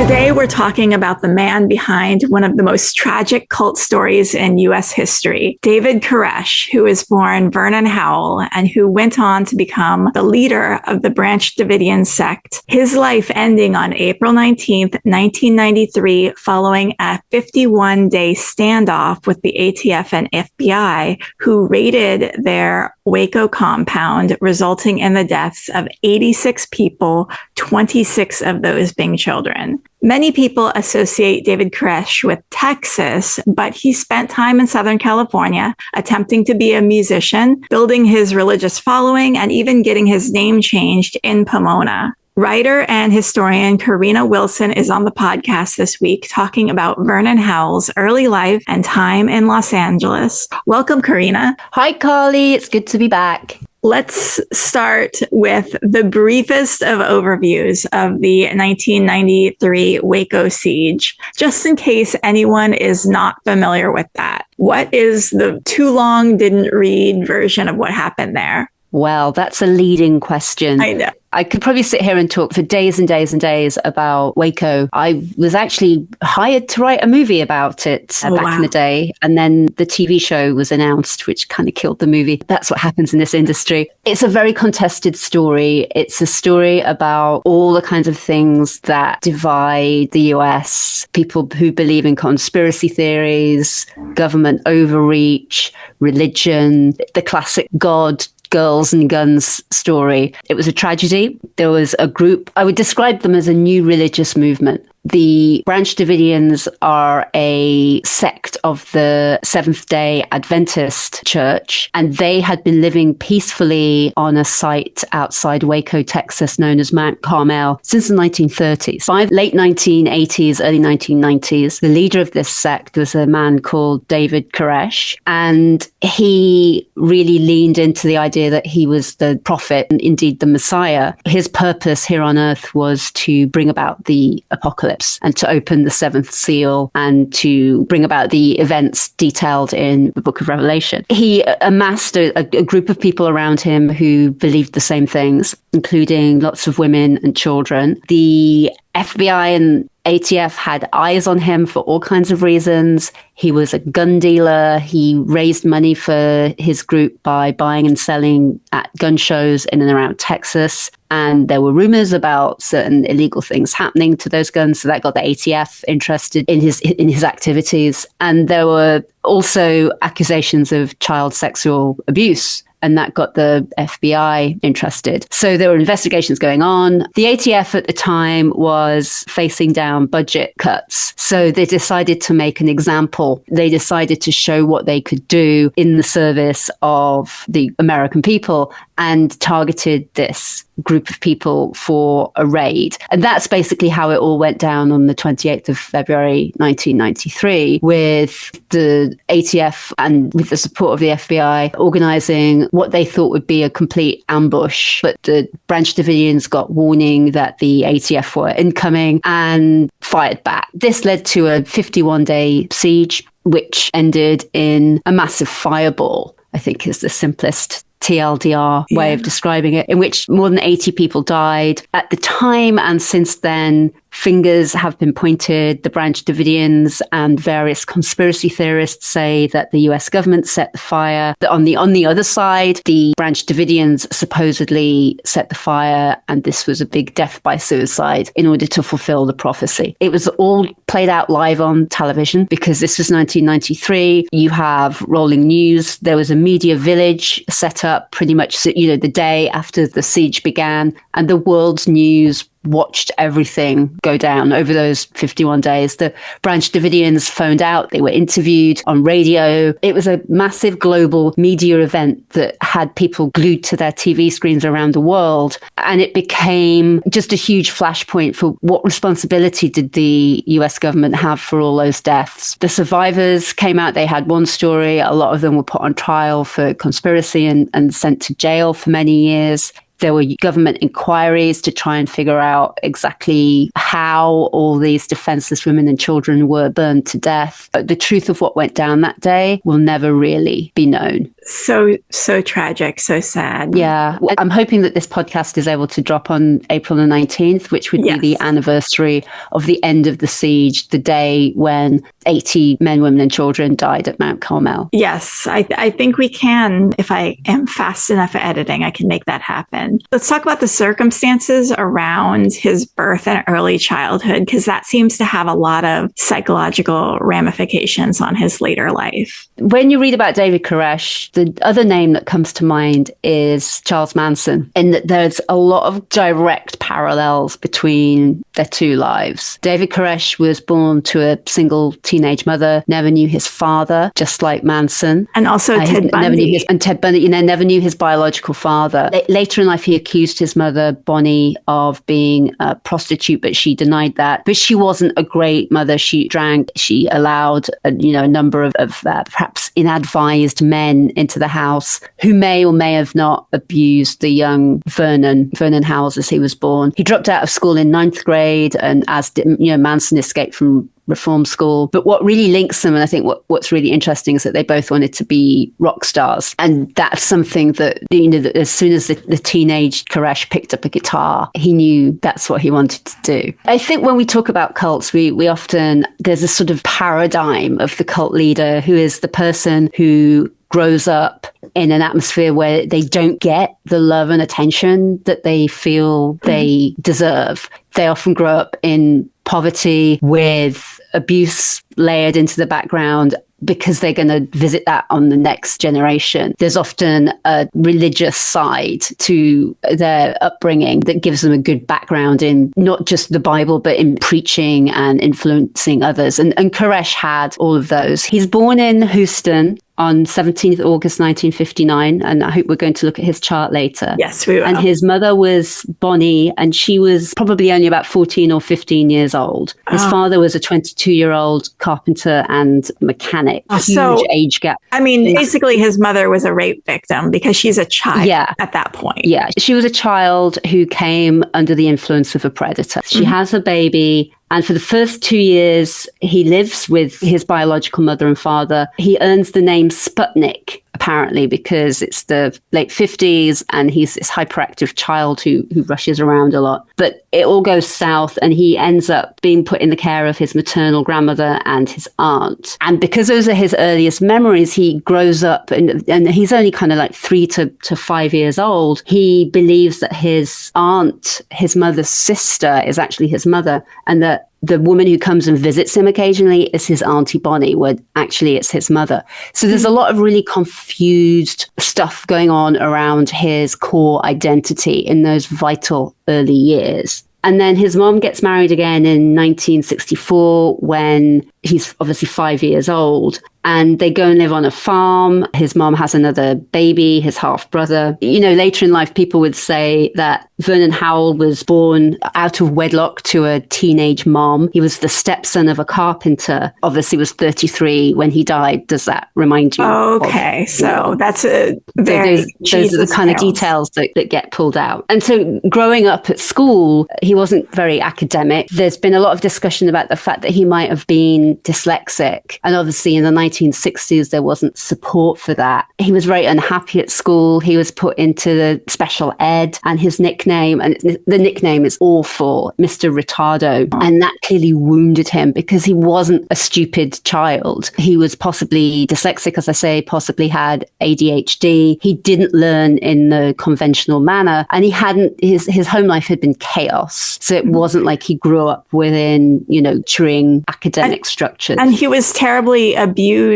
Today, we're talking about the man behind one of the most tragic cult stories in U.S. history, David Koresh, who was born Vernon Howell and who went on to become the leader of the Branch Davidian sect. His life ending on April 19th, 1993, following a 51-day standoff with the ATF and FBI, who raided their Waco compound, resulting in the deaths of 86 people, 26 of those being children. Many people associate David Koresh with Texas, but he spent time in Southern California attempting to be a musician, building his religious following, and even getting his name changed in Pomona. Writer and historian Karina Wilson is on the podcast this week talking about Vernon Howell's early life and time in Los Angeles. Welcome, Karina. Hi, Carly. It's good to be back. Let's start with the briefest of overviews of the 1993 Waco siege, just in case anyone is not familiar with that. What is the too long didn't read version of what happened there? Well, that's a leading question. I know. I could probably sit here and talk for days and days and days about Waco. I was actually hired to write a movie about it back in the day. And then the TV show was announced, which kind of killed the movie. That's what happens in this industry. It's a very contested story. It's a story about all the kinds of things that divide the US, people who believe in conspiracy theories, government overreach, religion, the classic God, girls and guns story. It was a tragedy. There was a group, I would describe them as a new religious movement. The Branch Davidians are a sect of the Seventh-day Adventist Church, and they had been living peacefully on a site outside Waco, Texas, known as Mount Carmel, since the 1930s. By the late 1980s, early 1990s, the leader of this sect was a man called David Koresh, and he really leaned into the idea that he was the prophet and indeed the Messiah. His purpose here on earth was to bring about the apocalypse and to open the seventh seal and to bring about the events detailed in the book of Revelation. He amassed a group of people around him who believed the same things, including lots of women and children. The FBI and ATF had eyes on him for all kinds of reasons. He was a gun dealer. He raised money for his group by buying and selling at gun shows in and around Texas. And there were rumors about certain illegal things happening to those guns. So that got the ATF interested in his activities. And there were also accusations of child sexual abuse. And that got the FBI interested. So there were investigations going on. The ATF at the time was facing down budget cuts. So they decided to make an example. They decided to show what they could do in the service of the American people and targeted this group of people for a raid. And that's basically how it all went down on the 28th of February, 1993, with the ATF and with the support of the FBI organizing what they thought would be a complete ambush. But the Branch Davidians got warning that the ATF were incoming and fired back. This led to a 51-day siege, which ended in a massive fireball, I think is the simplest TLDR way of describing it, in which more than 80 people died. At the time and since then, fingers have been pointed. The Branch Davidians and various conspiracy theorists say that the US government set the fire. On the other side, the Branch Davidians supposedly set the fire, and this was a big death by suicide in order to fulfill the prophecy. It was all played out live on television because this was 1993. You have rolling news. There was a media village set up pretty much, the day after the siege began, and the world's news watched everything go down over those 51 days. The Branch Davidians phoned out. They were interviewed on radio. It was a massive global media event that had people glued to their TV screens around the world. And it became just a huge flashpoint for what responsibility did the US government have for all those deaths. The survivors came out. They had one story. A lot of them were put on trial for conspiracy and sent to jail for many years. There were government inquiries to try and figure out exactly how all these defenseless women and children were burned to death. But the truth of what went down that day will never really be known. So tragic, so sad. Yeah. I'm hoping that this podcast is able to drop on April the 19th, which would be the anniversary of the end of the siege, the day when 80 men, women, and children died at Mount Carmel. Yes, I think we can. If I am fast enough at editing, I can make that happen. Let's talk about the circumstances around his birth and early childhood, because that seems to have a lot of psychological ramifications on his later life. When you read about David Koresh, the other name that comes to mind is Charles Manson, in that there's a lot of direct parallels between their two lives. David Koresh was born to a single teenage mother, never knew his father, just like Manson. And also Ted Bundy. Ted Bundy, never knew his biological father. Later in life, he accused his mother, Bonnie, of being a prostitute, but she denied that. But she wasn't a great mother. She drank. She allowed a number of perhaps inadvised men into the house who may or may have not abused the young Vernon Howell as he was born. He dropped out of school in 9th grade, and as did, Manson escaped from reform school. But what really links them, and I think what's really interesting, is that they both wanted to be rock stars. And that's something that, that as soon as the teenage Koresh picked up a guitar, he knew that's what he wanted to do. I think when we talk about cults, we often, there's a sort of paradigm of the cult leader who is the person who grows up in an atmosphere where they don't get the love and attention that they feel they deserve. They often grow up in poverty with abuse layered into the background because they're going to visit that on the next generation. There's often a religious side to their upbringing that gives them a good background in not just the Bible, but in preaching and influencing others. And Koresh had all of those. He's born in Houston on 17th August 1959, and I hope we're going to look at his chart later. Yes, we will. And his mother was Bonnie, and she was probably only about 14 or 15 years old. His father was a 22-year-old carpenter and mechanic. Huge age gap. I mean, basically his mother was a rape victim because she's a child at that point. Yeah, she was a child who came under the influence of a predator. She has a baby. And for the first 2 years, he lives with his biological mother and father. He earns the name Sputnik, apparently, because it's the late 50s and he's this hyperactive child who rushes around a lot. But it all goes south and he ends up being put in the care of his maternal grandmother and his aunt. And because those are his earliest memories, he grows up and he's only kind of like 3 to 5 years old. He believes that his aunt, his mother's sister, is actually his mother, and that the woman who comes and visits him occasionally is his Auntie Bonnie, when actually it's his mother. So there's a lot of really confused stuff going on around his core identity in those vital early years. And then his mom gets married again in 1964 when he's obviously 5 years old. And they go and live on a farm. His mom has another baby, his half brother. Later in life, people would say that Vernon Howell was born out of wedlock to a teenage mom. He was the stepson of a carpenter. Obviously was 33 when he died. Does that remind you? Okay. So that's a very those are the kind of details that get pulled out. And so growing up at school, he wasn't very academic. There's been a lot of discussion about the fact that he might have been dyslexic. And obviously in the 1960s, there wasn't support for that. He was very unhappy at school. He was put into the special ed, and his nickname, and the nickname is awful, Mr. Retardo. And that clearly wounded him because he wasn't a stupid child. He was possibly dyslexic, as I say, possibly had ADHD. He didn't learn in the conventional manner, and his home life had been chaos. So it wasn't like he grew up within, nurturing academic structures. And he was terribly abused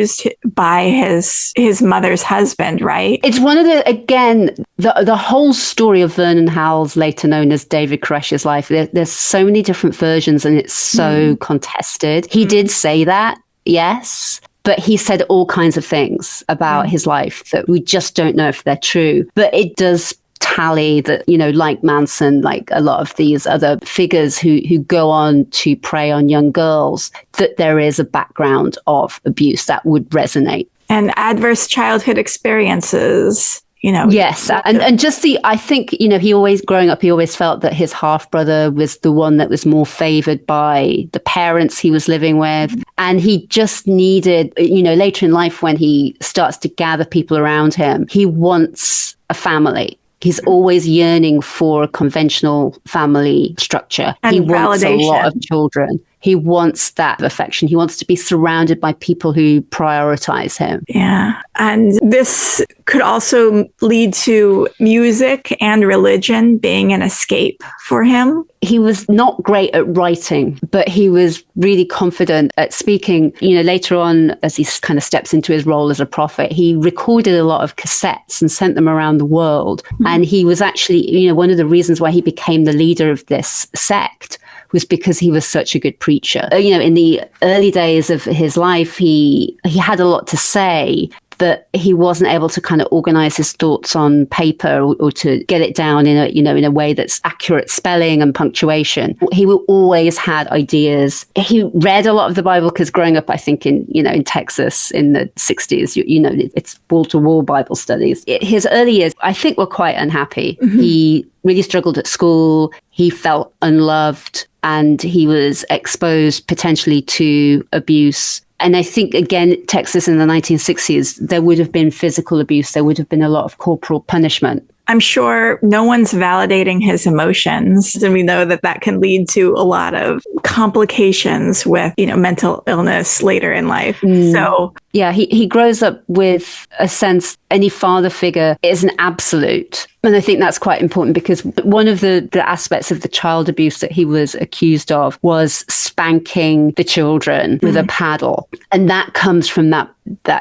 by his mother's husband, right? It's one of the whole story of Vernon Howell's, later known as David Koresh's life. There's so many different versions and it's so contested. He did say that, yes. But he said all kinds of things about his life that we just don't know if they're true. But it does tally that, like Manson, like a lot of these other figures who go on to prey on young girls, that there is a background of abuse that would resonate. And adverse childhood experiences Yes. And just I think, he always, growing up, he always felt that his half brother was the one that was more favored by the parents he was living with. And he just needed, later in life, when he starts to gather people around him, he wants a family. He's always yearning for a conventional family structure. And he wants validation. A lot of children. He wants that affection. He wants to be surrounded by people who prioritize him. Yeah. And this could also lead to music and religion being an escape for him. He was not great at writing, but he was really confident at speaking. Later on, as he kind of steps into his role as a prophet, he recorded a lot of cassettes and sent them around the world. Mm-hmm. And he was actually, one of the reasons why he became the leader of this sect was because he was such a good preacher. In the early days of his life, he had a lot to say, but he wasn't able to kind of organize his thoughts on paper or to get it down in a way that's accurate spelling and punctuation. He always had ideas. He read a lot of the Bible because growing up, I think in Texas in the 60s, it's wall-to-wall Bible studies. His early years, I think, were quite unhappy. Mm-hmm. He really struggled at school. He felt unloved and he was exposed potentially to abuse. And I think, again, Texas in the 1960s, there would have been physical abuse. There would have been a lot of corporal punishment. I'm sure no one's validating his emotions. And we know that can lead to a lot of complications with, mental illness later in life. So yeah, he grows up with a sense any father figure is an absolute. And I think that's quite important because one of the aspects of the child abuse that he was accused of was spanking the children with a paddle. And that comes from that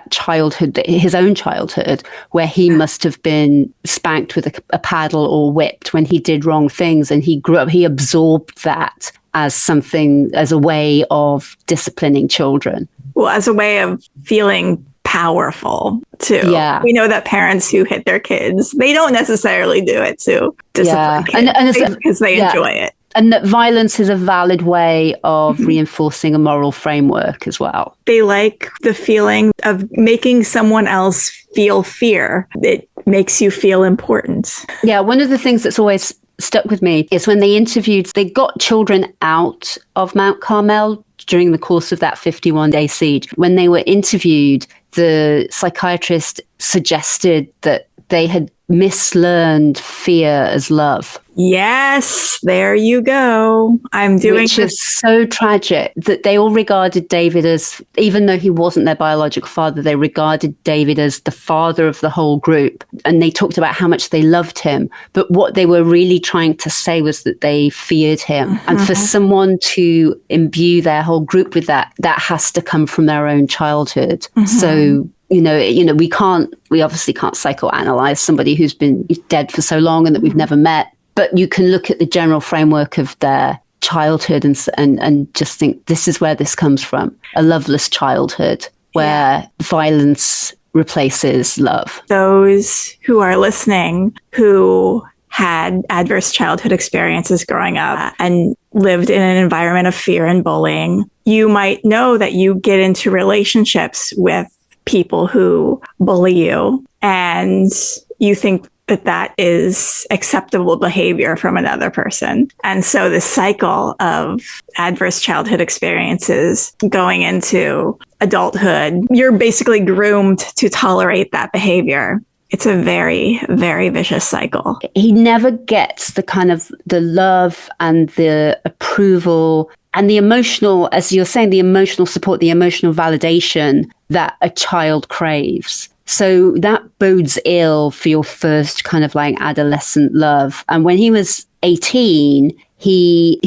childhood, his own childhood, where he must have been spanked with a paddle or whipped when he did wrong things. And he grew up, he absorbed that as a way of disciplining children. Well, as a way of feeling powerful too. Yeah. We know that parents who hit their kids, they don't necessarily do it to discipline kids because they enjoy it. And that violence is a valid way of reinforcing a moral framework as well. They like the feeling of making someone else feel fear. It makes you feel important. Yeah, one of the things that's always stuck with me is when they got children out of Mount Carmel during the course of that 51-day siege. When they were interviewed, the psychiatrist suggested that they had mislearned fear as love. Yes, there you go. Which is so tragic that they all regarded David as, even though he wasn't their biological father, they regarded David as the father of the whole group. And they talked about how much they loved him. But what they were really trying to say was that they feared him. Mm-hmm. And for someone to imbue their whole group with that has to come from their own childhood. Mm-hmm. So we obviously can't psychoanalyze somebody who's been dead for so long and that we've never met. But you can look at the general framework of their childhood and just think, this is where this comes from. A loveless childhood where violence replaces love. Those who are listening who had adverse childhood experiences growing up and lived in an environment of fear and bullying, you might know that you get into relationships with people who bully you and you think that is acceptable behavior from another person. And so the cycle of adverse childhood experiences going into adulthood, you're basically groomed to tolerate that behavior. It's a very, very vicious cycle. He never gets the kind of the love and the approval and the emotional, as you're saying, the emotional support, the emotional validation that a child craves. So that bodes ill for your first kind of like adolescent love. And when he was 18, he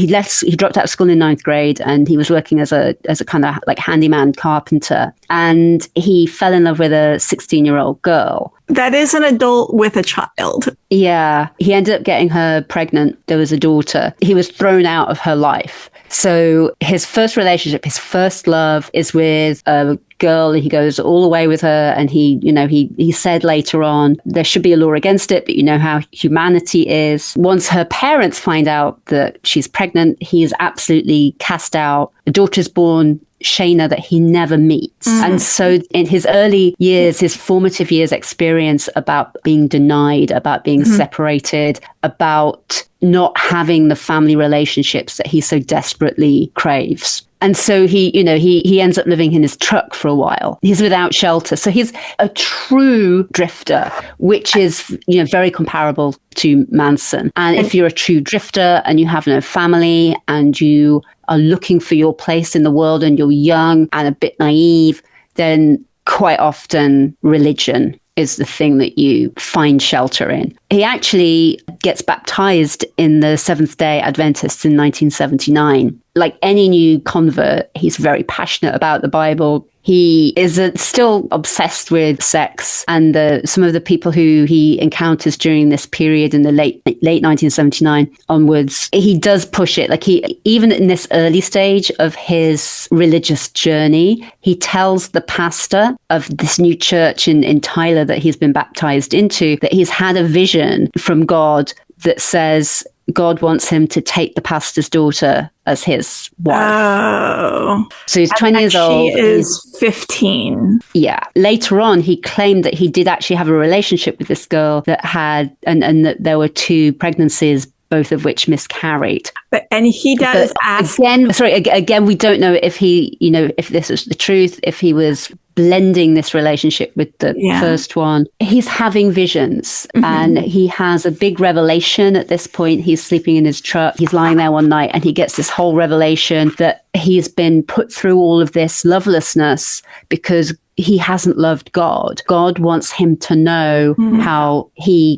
dropped out of school in 9th grade and he was working as a kind of like handyman carpenter. And he fell in love with a 16-year-old girl. That is an adult with a child. Yeah. He ended up getting her pregnant. There was a daughter. He was thrown out of her life. So his first relationship, his first love is with a girl. He goes all the way with her, and he said later on, there should be a law against it, but you know how humanity is. Once her parents find out that she's pregnant, he is absolutely cast out. A daughter's born, Shayna, that he never meets. And so in his early years, his formative years, experience about being denied, about being separated, about not having the family relationships that he so desperately craves. And so he ends up living in his truck for a while. He's without shelter. So he's a true drifter, which is, very comparable to Manson. And if you're a true drifter and you have no family and you are looking for your place in the world and you're young and a bit naive, then quite often religion is the thing that you find shelter in. He actually gets baptized in the Seventh-day Adventists in 1979. Like any new convert, he's very passionate about the Bible. He is still obsessed with sex, and some of the people who he encounters during this period in the late 1979 onwards, he does push it. Like even in this early stage of his religious journey, he tells the pastor of this new church in Tyler that he's been baptized into that he's had a vision from God that says God wants him to take the pastor's daughter as his wife. Oh. So he's 20 years old. She is 15. Yeah. Later on, he claimed that he did actually have a relationship with this girl that had, and that there were 2 pregnancies, both of which miscarried. And he does ask... Again, we don't know if he, if this was the truth, if he was blending this relationship with the first one. He's having visions and he has a big revelation at this point. He's sleeping in his truck. He's lying there one night and he gets this whole revelation that he's been put through all of this lovelessness because he hasn't loved God. God wants him to know how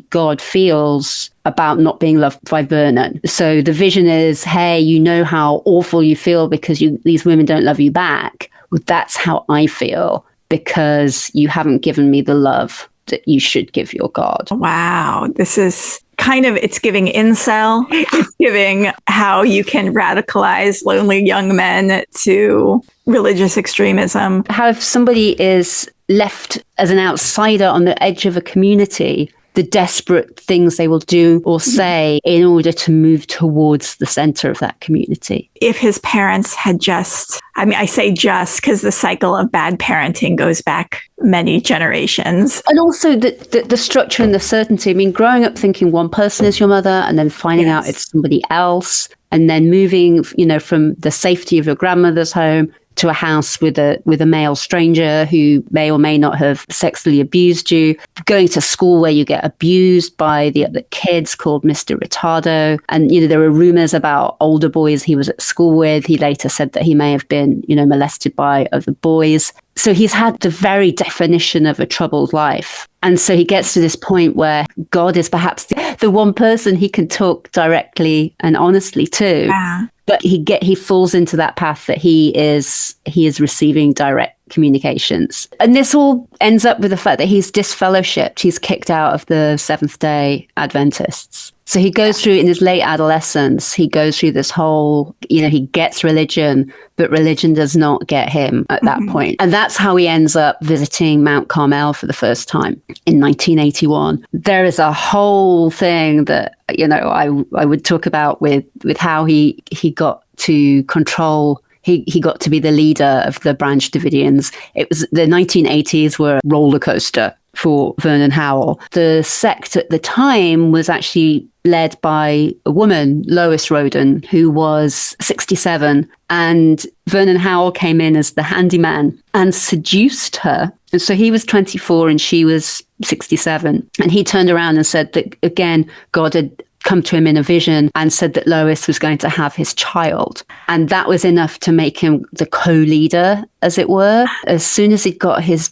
God feels about not being loved by Vernon. So the vision is, hey, you know how awful you feel because these women don't love you back. Well, that's how I feel because you haven't given me the love that you should give your God. Wow. This is it's giving incel. It's giving how you can radicalize lonely young men to religious extremism. How if somebody is left as an outsider on the edge of a community, the desperate things they will do or say in order to move towards the center of that community. If his parents had I say just because the cycle of bad parenting goes back many generations. And also the structure and the certainty. I mean, growing up thinking one person is your mother and then finding out it's somebody else and then moving, from the safety of your grandmother's home to a house with a male stranger who may or may not have sexually abused you, going to school where you get abused by the other kids called Mr. Retardo. And, there were rumors about older boys he was at school with. He later said that he may have been, molested by other boys. So he's had the very definition of a troubled life. And so he gets to this point where God is perhaps the one person he can talk directly and honestly to. Yeah. But he falls into that path that he is receiving direct communications. And this all ends up with the fact that he's disfellowshipped. He's kicked out of the Seventh-day Adventists. So he goes through, in his late adolescence, he goes through this whole, he gets religion, but religion does not get him at that point. And that's how he ends up visiting Mount Carmel for the first time in 1981. There is a whole thing that, I would talk about with how he got to control. He got to be the leader of the Branch Davidians. It was the 1980s were a roller coaster for Vernon Howell. The sect at the time was actually led by a woman, Lois Roden, who was 67. And Vernon Howell came in as the handyman and seduced her. And so he was 24 and she was 67. And he turned around and said that, again, God had come to him in a vision and said that Lois was going to have his child. And that was enough to make him the co-leader, as it were. As soon as he got his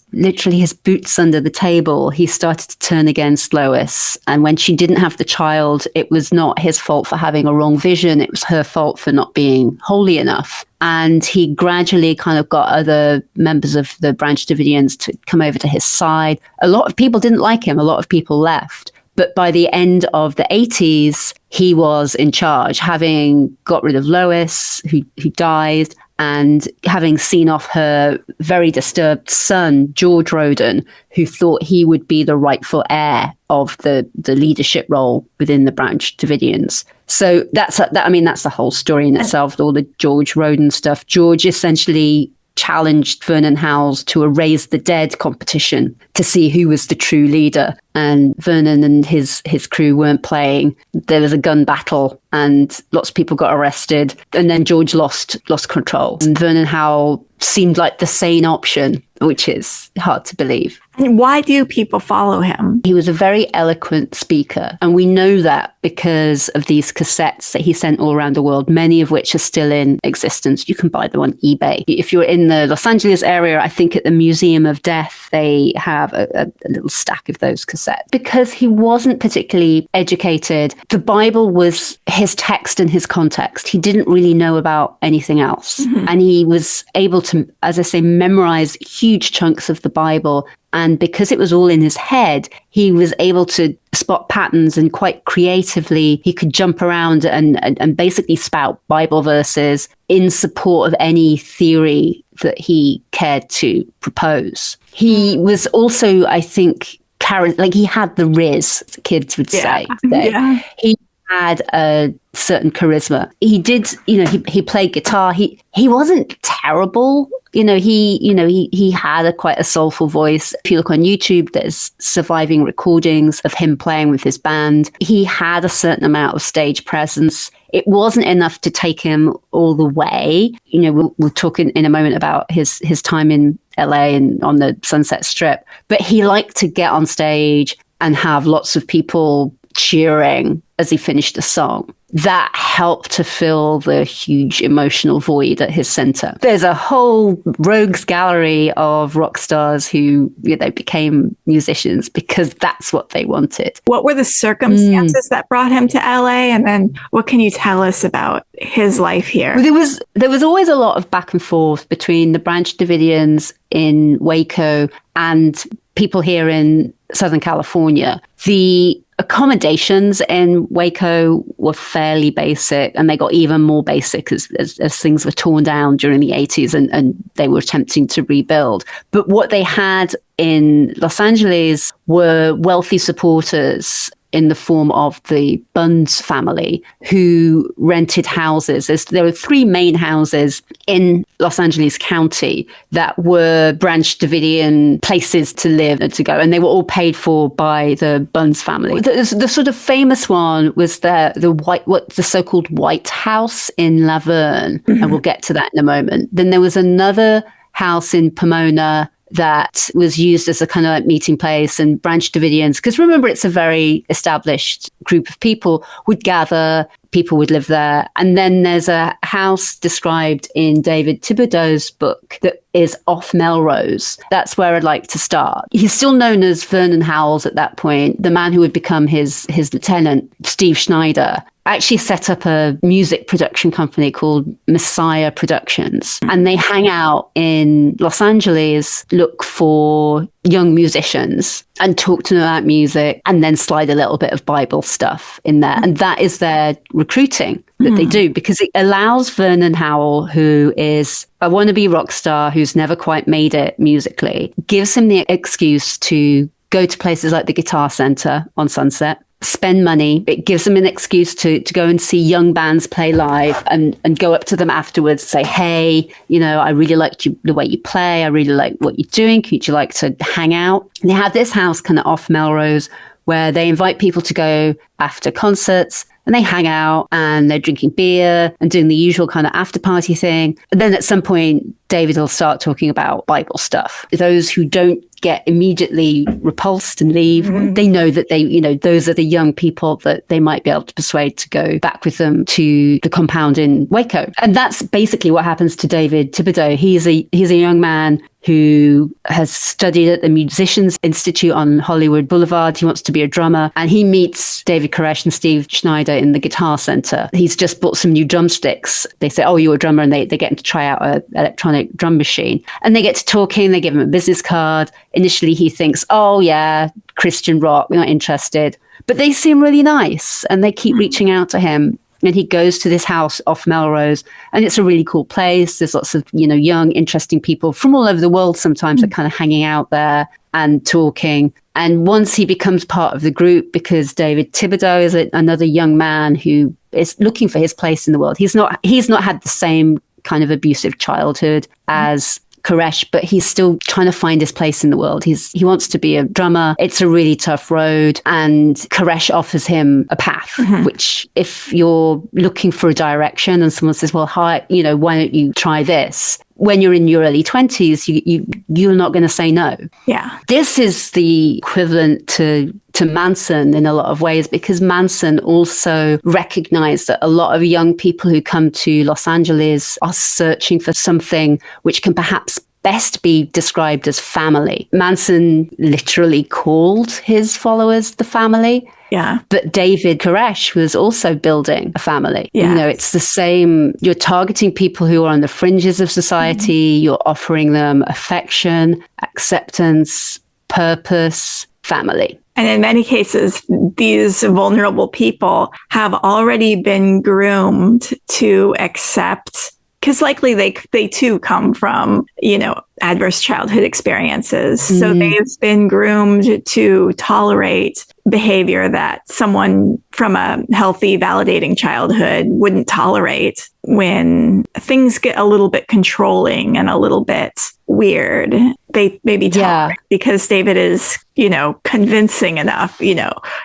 boots under the table, he started to turn against Lois. And when she didn't have the child, it was not his fault for having a wrong vision. It was her fault for not being holy enough. And he gradually kind of got other members of the Branch Davidians to come over to his side. A lot of people didn't like him. A lot of people left. But by the end of the 80s, he was in charge, having got rid of Lois, who died, and having seen off her very disturbed son, George Roden, who thought he would be the rightful heir of the leadership role within the Branch Davidians. So that's the whole story in itself, all the George Roden stuff. George essentially challenged Vernon Howell to a Raise the Dead competition to see who was the true leader. And Vernon and his crew weren't playing. There was a gun battle and lots of people got arrested. And then George lost control. And Vernon Howell seemed like the sane option, which is hard to believe. And why do people follow him? He was a very eloquent speaker. And we know that because of these cassettes that he sent all around the world, many of which are still in existence. You can buy them on eBay. If you're in the Los Angeles area, I think at the Museum of Death, they have a little stack of those cassettes. Because he wasn't particularly educated, the Bible was his text and his context. He didn't really know about anything else. Mm-hmm. And he was able to, as I say, memorize huge chunks of the Bible. And because it was all in his head, he was able to spot patterns, and quite creatively, he could jump around and basically spout Bible verses in support of any theory that he cared to propose. He was also, I think, he had the riz, kids would say. Yeah. He had a certain charisma. He did, he played guitar. He wasn't terrible. He had quite a soulful voice. If you look on YouTube, there's surviving recordings of him playing with his band. He had a certain amount of stage presence. It wasn't enough to take him all the way. We'll talk in a moment about his time in LA and on the Sunset Strip. But he liked to get on stage and have lots of people cheering as he finished a song. That helped to fill the huge emotional void at his center. There's a whole rogues gallery of rock stars who, became musicians because that's what they wanted. What were the circumstances that brought him to LA? And then what can you tell us about his life here? Well, there was always a lot of back and forth between the Branch Davidians in Waco and people here in Southern California. The accommodations in Waco were fairly basic, and they got even more basic as things were torn down during the 80s and they were attempting to rebuild. But what they had in Los Angeles were wealthy supporters in the form of the Bunds family, who rented houses. There were 3 main houses in Los Angeles County that were Branch Davidian places to live and to go, and they were all paid for by the Bunds family. The sort of famous one was the so-called White House in Laverne, and we'll get to that in a moment. Then there was another house in Pomona that was used as a kind of meeting place, and Branch Davidians, because remember, it's a very established group of people, would gather, people would live there. And then there's a house described in David Thibodeau's book that is off Melrose. That's where I'd like to start. He's still known as Vernon Howell at that point. The man who would become his lieutenant, Steve Schneider, actually set up a music production company called Messiah Productions. And they hang out in Los Angeles, look for young musicians and talk to them about music, and then slide a little bit of Bible stuff in there. And that is their recruiting that they do, because it allows Vernon Howell, who is a wannabe rock star who's never quite made it musically, gives him the excuse to go to places like the Guitar Center on Sunset, spend money. It gives them an excuse to go and see young bands play live and go up to them afterwards and say, hey, I really liked the way you play. I really like what you're doing. Would you like to hang out? And they have this house kind of off Melrose where they invite people to go after concerts, and they hang out and they're drinking beer and doing the usual kind of after party thing. And then at some point, David will start talking about Bible stuff. Those who don't get immediately repulsed and leave, they know that those are the young people that they might be able to persuade to go back with them to the compound in Waco. And that's basically what happens to David Thibodeau. He's a young man who has studied at the Musicians Institute on Hollywood Boulevard. He wants to be a drummer, and he meets David Koresh and Steve Schneider in the Guitar Center. He's just bought some new drumsticks. They say, oh, you're a drummer, and they get him to try out an electronic drum machine. And they get to talking, they give him a business card. Initially, he thinks, oh yeah, Christian rock, we're not interested. But they seem really nice, and they keep reaching out to him. And he goes to this house off Melrose, and it's a really cool place. There's lots of, young, interesting people from all over the world sometimes are kind of hanging out there and talking. And once he becomes part of the group, because David Thibodeau is another young man who is looking for his place in the world. He's not had the same kind of abusive childhood as Koresh, but he's still trying to find his place in the world. He wants to be a drummer. It's a really tough road, and Koresh offers him a path, which if you're looking for a direction and someone says, well, hi, why don't you try this? When you're in your early 20s, you're not going to say no. Yeah. This is the equivalent to Manson in a lot of ways, because Manson also recognized that a lot of young people who come to Los Angeles are searching for something which can perhaps best be described as family. Manson literally called his followers the family. Yeah. But David Koresh was also building a family. Yeah. It's the same. You're targeting people who are on the fringes of society. You're offering them affection, acceptance, purpose, family. And in many cases, these vulnerable people have already been groomed to accept, because likely they too come from, adverse childhood experiences. So they've been groomed to tolerate behavior that someone from a healthy, validating childhood wouldn't tolerate. When things get a little bit controlling and a little bit weird, they maybe tolerate because David is, convincing enough.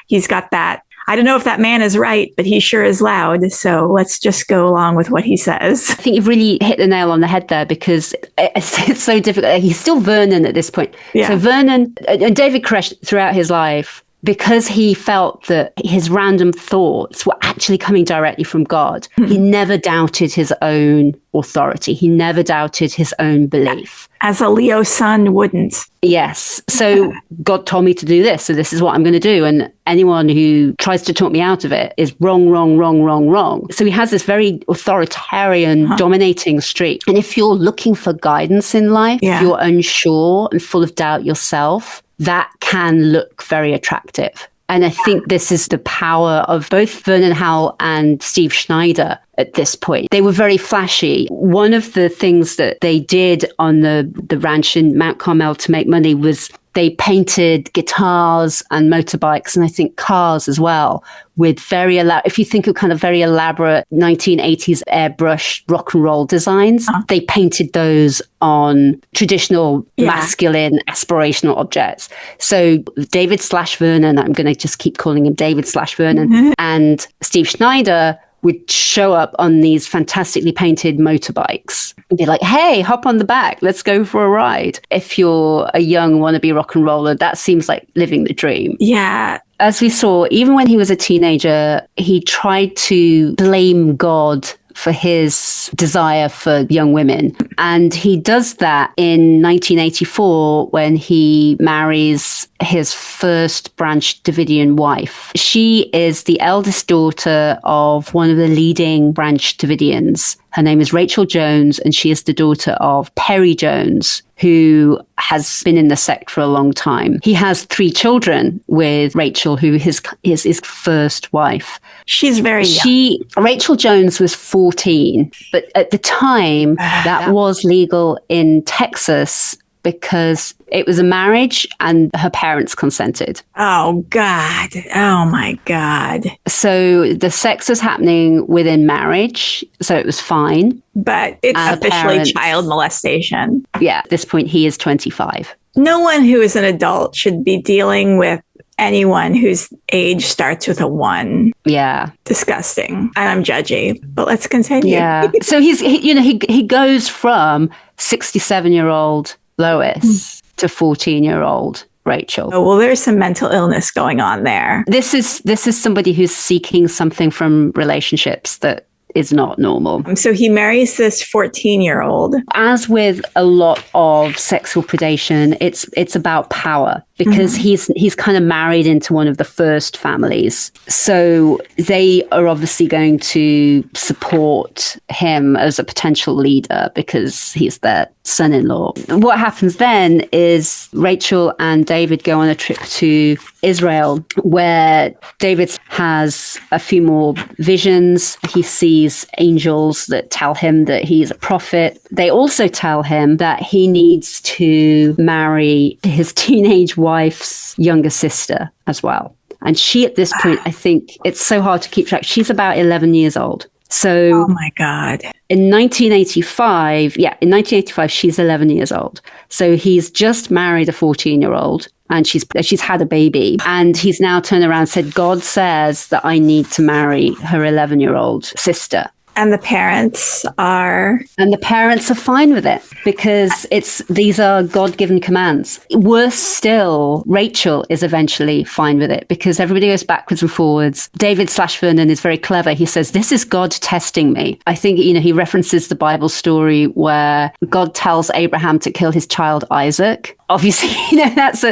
He's got that. I don't know if that man is right, but he sure is loud. So let's just go along with what he says. I think you've really hit the nail on the head there, because it's so difficult. He's still Vernon at this point. Yeah. So Vernon and David Koresh throughout his life, because he felt that his random thoughts were actually coming directly from God, he never doubted his own authority. He never doubted his own belief. As a Leo sun wouldn't. Yes. So God told me to do this, so this is what I'm going to do. And anyone who tries to talk me out of it is wrong, wrong, wrong, wrong, wrong. So he has this very authoritarian, dominating streak. And if you're looking for guidance in life, if you're unsure and full of doubt yourself, that can look very attractive. And I think this is the power of both Vernon Howell and Steve Schneider at this point. They were very flashy. One of the things that they did on the ranch in Mount Carmel to make money was they painted guitars and motorbikes, and I think cars as well, with very if you think of kind of very elaborate 1980s airbrush rock and roll designs, they painted those on traditional masculine aspirational objects. So David/Vernon, I'm going to just keep calling him David/Vernon, and Steve Schneider would show up on these fantastically painted motorbikes and be like, hey, hop on the back, let's go for a ride. If you're a young wannabe rock and roller, that seems like living the dream. Yeah. As we saw, even when he was a teenager, he tried to blame God for his desire for young women. And he does that in 1984 when he marries his first Branch Davidian wife. She is the eldest daughter of one of the leading Branch Davidians. Her name is Rachel Jones, and she is the daughter of Perry Jones, who has been in the sect for a long time. He has 3 children with Rachel, who is his first wife. She's very young. Rachel Jones was 14, but at the time that was legal in Texas because it was a marriage and her parents consented. Oh, God. Oh, my God. So the sex was happening within marriage, so it was fine. But it's officially child molestation. Yeah, at this point, he is 25. No one who is an adult should be dealing with anyone whose age starts with a 1. Yeah. Disgusting. And I'm judgy, but let's continue. Yeah. So he goes from 67-year-old Lois to 14-year-old Rachel. Oh, well, there's some mental illness going on there. This is somebody who's seeking something from relationships that is not normal. So he marries this 14-year-old. As with a lot of sexual predation, it's about power. because he's kind of married into one of the first families. So they are obviously going to support him as a potential leader because he's their son-in-law. What happens then is Rachel and David go on a trip to Israel, where David has a few more visions. He sees angels that tell him that he's a prophet. They also tell him that he needs to marry his teenage wife's younger sister as well. And she, at this point, I think it's so hard to keep track. She's about 11 years old. So, oh my God. In 1985, she's 11 years old. So he's just married a 14-year-old and she's had a baby. And he's now turned around and said, God says that I need to marry her 11-year-old sister. And the parents are? And the parents are fine with it because these are God-given commands. Worse still, Rachel is eventually fine with it because everybody goes backwards and forwards. David/Vernon is very clever. He says, this is God testing me. I think, he references the Bible story where God tells Abraham to kill his child Isaac. Obviously, that's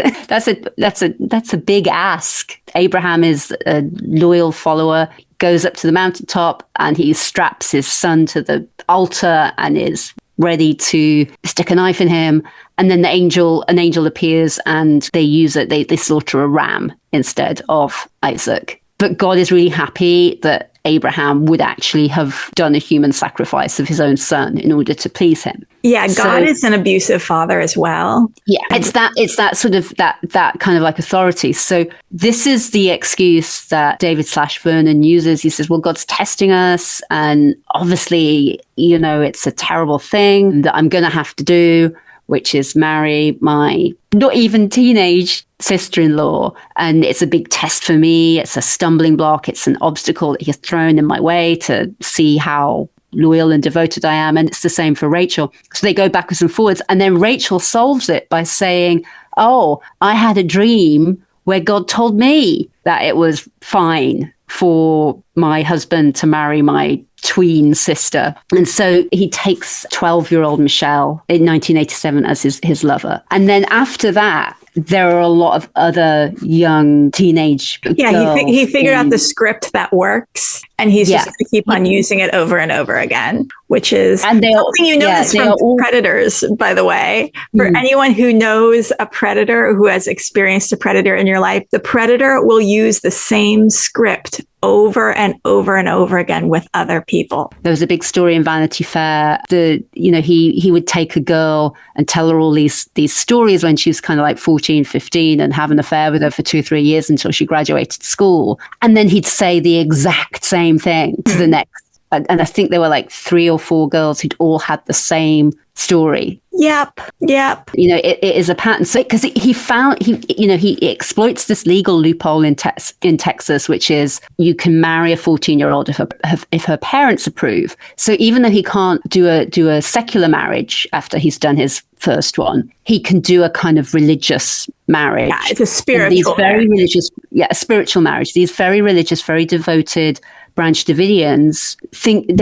a big ask. Abraham is a loyal follower, goes up to the mountaintop and he straps his son to the altar and is ready to stick a knife in him. And then an angel appears and they use it. They slaughter a ram instead of Isaac. But God is really happy that Abraham would actually have done a human sacrifice of his own son in order to please him. Yeah, God is an abusive father as well. Yeah, it's that sort of that kind of like authority. So this is the excuse that David/Vernon uses. He says, well, God's testing us. And obviously, it's a terrible thing that I'm going to have to do, which is marry my not even teenage sister-in-law. And it's a big test for me. It's a stumbling block. It's an obstacle that he has thrown in my way to see how loyal and devoted I am. And it's the same for Rachel. So they go backwards and forwards. And then Rachel solves it by saying, oh, I had a dream where God told me that it was fine for my husband to marry my tween sister. And so he takes 12-year-old Michelle in 1987 as his lover. And then after that, there are a lot of other young teenage girls. He figured out the script that works, and he's just going to keep on using it over and over again, which is something you notice from predators, by the way. For anyone who knows a predator, who has experienced a predator in your life, the predator will use the same script over and over and over again with other people. There was a big story in Vanity Fair. He would take a girl and tell her all these stories when she was kind of like 14, 15 and have an affair with her for 2-3 years until she graduated school. And then he'd say the exact same thing to the next. And I think there were like 3 or 4 girls who'd all had the same story. Yep. It is a pattern. So because he exploits this legal loophole in Texas, which is you can marry a 14-year-old if her parents approve. So even though he can't do a secular marriage after he's done his first one, he can do a kind of religious marriage. Yeah, it's a spiritual. A spiritual marriage. These very religious, very devoted Branch Davidians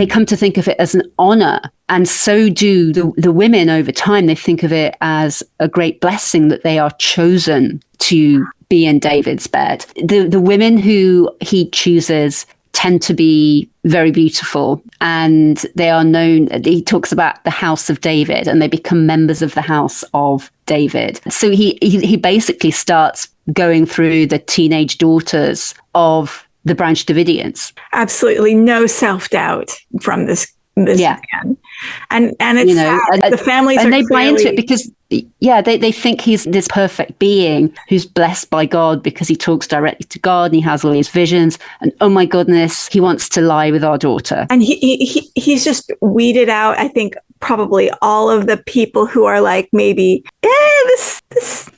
come to think of it as an honor, and so do the women over time. They think of it as a great blessing that they are chosen to be in David's bed. The women who he chooses tend to be very beautiful, and they are known. He talks about the house of David, and they become members of the house of David. So he basically starts going through the teenage daughters of the Branch Davidians. Absolutely no self-doubt from this man. And it's sad. The families and are they buy into it because they think he's this perfect being who's blessed by God because he talks directly to God and he has all these visions, and oh my goodness, he wants to lie with our daughter. And he's just weeded out, I think, probably all of the people who are like, maybe this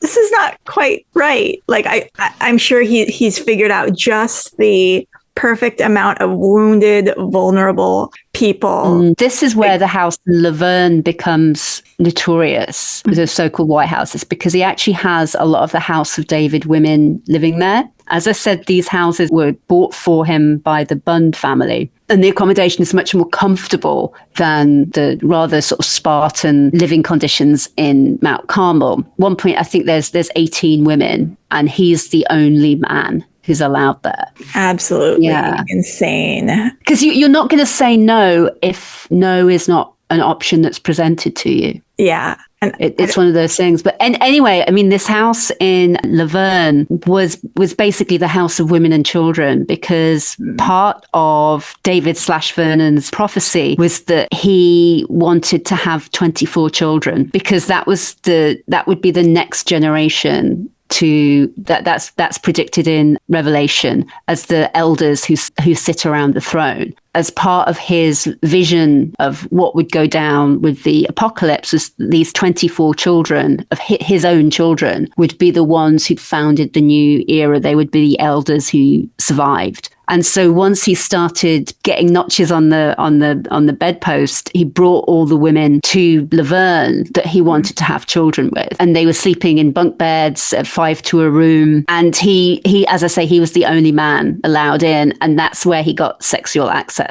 is not quite right. Like I'm sure he's figured out just the perfect amount of wounded, vulnerable people. This is where the house in Laverne becomes notorious, the so-called White Houses, because he actually has a lot of the House of David women living there. As I said, these houses were bought for him by the Bund family. And the accommodation is much more comfortable than the rather sort of Spartan living conditions in Mount Carmel. One point, I think there's 18 women, and he's the only man who's allowed there. Absolutely insane. Because you're not going to say no if no is not an option that's presented to you. Yeah. And it's one of those things. But anyway, I mean, this house in Laverne was basically the house of women and children, because part of David/Vernon's prophecy was that he wanted to have 24 children, because that would be the next generation to that's predicted in Revelation as the elders who sit around the throne. As part of his vision of what would go down with the apocalypse, was these 24 children of his own children would be the ones who'd founded the new era. They would be the elders who survived. And so once he started getting notches on the bedpost, he brought all the women to Laverne that he wanted to have children with. And they were sleeping in bunk beds at 5 to a room. And he, as I say, he was the only man allowed in. And that's where he got sexual access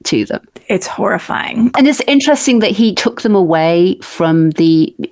to them. It's horrifying. And it's interesting that he took them away from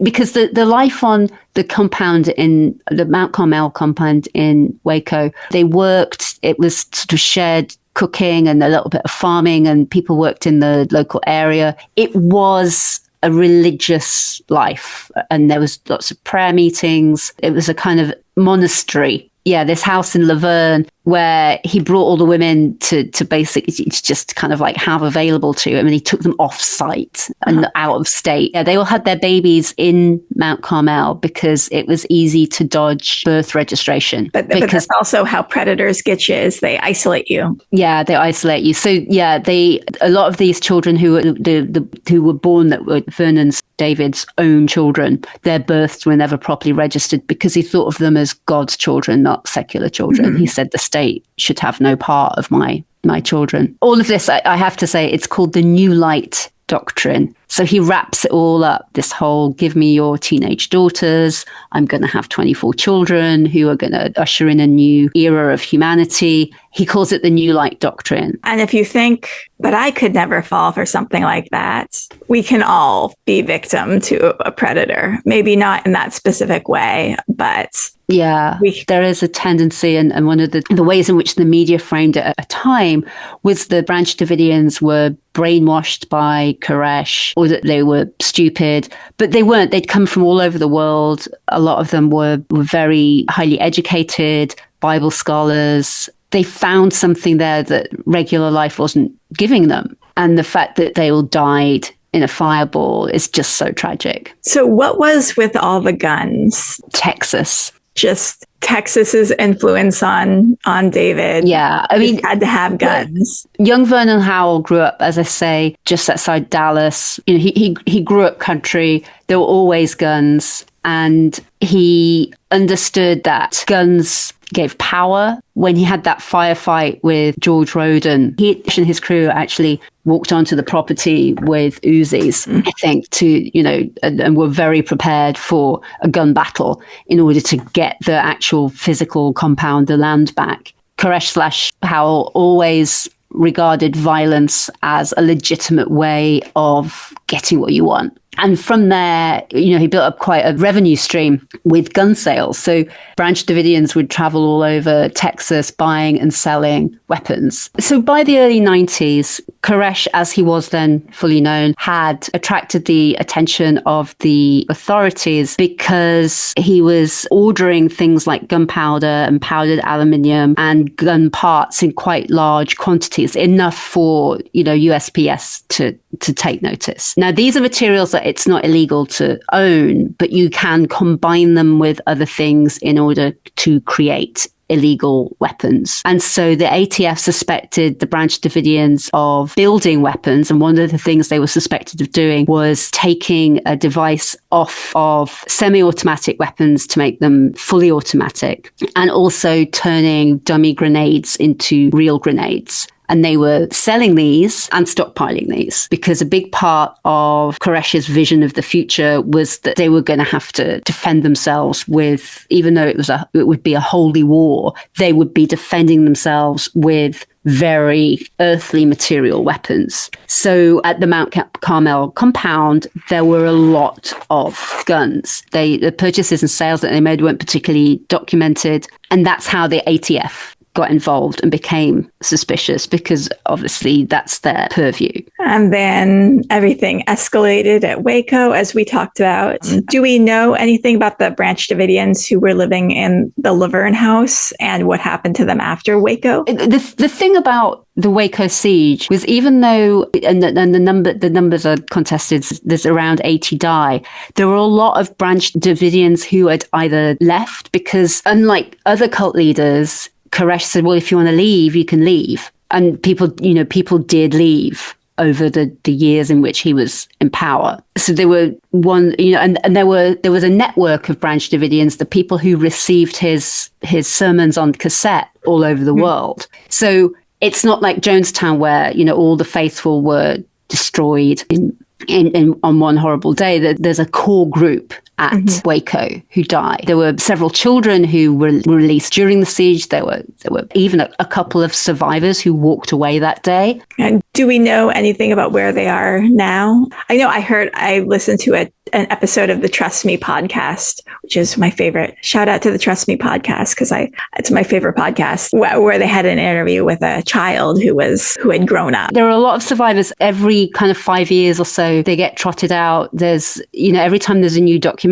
because the life on the compound in the Mount Carmel compound in Waco, they worked, it was sort of shared cooking and a little bit of farming, and people worked in the local area. It was a religious life, and there was lots of prayer meetings. It was a kind of monastery. Yeah, this house in Laverne, where he brought all the women to basically just kind of like have available to him, and he took them off site and out of state. Yeah, they all had their babies in Mount Carmel because it was easy to dodge birth registration. But that's also how predators get you, is they isolate you. Yeah, they isolate you. So yeah, a lot of these children who were born that were David's own children, their births were never properly registered because he thought of them as God's children, not secular children. He said the state should have no part of my children. All of this, I have to say, it's called the New Light doctrine. So he wraps it all up, this whole give me your teenage daughters, I'm going to have 24 children who are going to usher in a new era of humanity. He calls it the New Light doctrine. And if you think, but I could never fall for something like that, we can all be victim to a predator. Maybe not in that specific way, but yeah, there is a tendency, and one of the ways in which the media framed it at a time was the Branch Davidians were brainwashed by Koresh, or that they were stupid, but they weren't. They'd come from all over the world. A lot of them were very highly educated, Bible scholars. They found something there that regular life wasn't giving them. And the fact that they all died in a fireball is just so tragic. So what was with all the guns? Texas. Just Texas's influence on David. Yeah, I mean, he had to have guns. Young Vernon Howell grew up, as I say, just outside Dallas. You know, he grew up country. There were always guns, and he understood that guns gave power. When he had that firefight with George Roden, he and his crew actually walked onto the property with Uzis, I think, and were very prepared for a gun battle in order to get the actual physical compound, the land back. Koresh/Howell always regarded violence as a legitimate way of getting what you want. And from there, he built up quite a revenue stream with gun sales. So Branch Davidians would travel all over Texas buying and selling weapons. So by the early 90s, Koresh, as he was then fully known, had attracted the attention of the authorities because he was ordering things like gunpowder and powdered aluminium and gun parts in quite large quantities, enough for, USPS to take notice. Now, these are materials that it's not illegal to own, but you can combine them with other things in order to create illegal weapons. And so the ATF suspected the Branch Davidians of building weapons. And one of the things they were suspected of doing was taking a device off of semi-automatic weapons to make them fully automatic, and also turning dummy grenades into real grenades. And they were selling these and stockpiling these because a big part of Koresh's vision of the future was that they were going to have to defend themselves with, even though it would be a holy war, they would be defending themselves with very earthly material weapons. So at the Mount Carmel compound, there were a lot of guns. The purchases and sales that they made weren't particularly documented. And that's how the ATF got involved and became suspicious, because obviously that's their purview. And then everything escalated at Waco, as we talked about. Do we know anything about the Branch Davidians who were living in the Laverne house and what happened to them after Waco? The thing about the Waco siege was, even though, and the numbers are contested, there's around 80 die, there were a lot of Branch Davidians who had either left because, unlike other cult leaders, Koresh said, well, if you want to leave, you can leave. And people did leave over the years in which he was in power. So there were and there was a network of Branch Davidians, the people who received his sermons on cassette all over the world. So it's not like Jonestown where, all the faithful were destroyed on one horrible day. There's a core group at Waco who died. There were several children who were released during the siege. There were even a couple of survivors who walked away that day. And do we know anything about where they are now? I listened to an episode of the Trust Me podcast, which is my favorite. Shout out to the Trust Me podcast, because it's my favorite podcast, where they had an interview with a child who had grown up. There are a lot of survivors. Every kind of 5 years or so, they get trotted out. There's, every time there's a new documentary,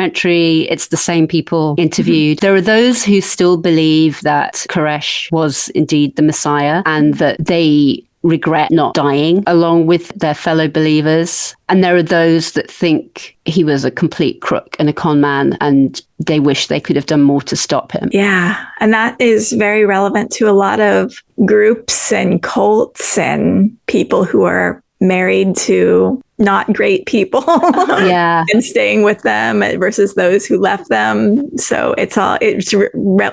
it's the same people interviewed. There are those who still believe that Koresh was indeed the Messiah and that they regret not dying along with their fellow believers. And there are those that think he was a complete crook and a con man, and they wish they could have done more to stop him. Yeah. And that is very relevant to a lot of groups and cults and people who are married to not great people and staying with them versus those who left them. So it's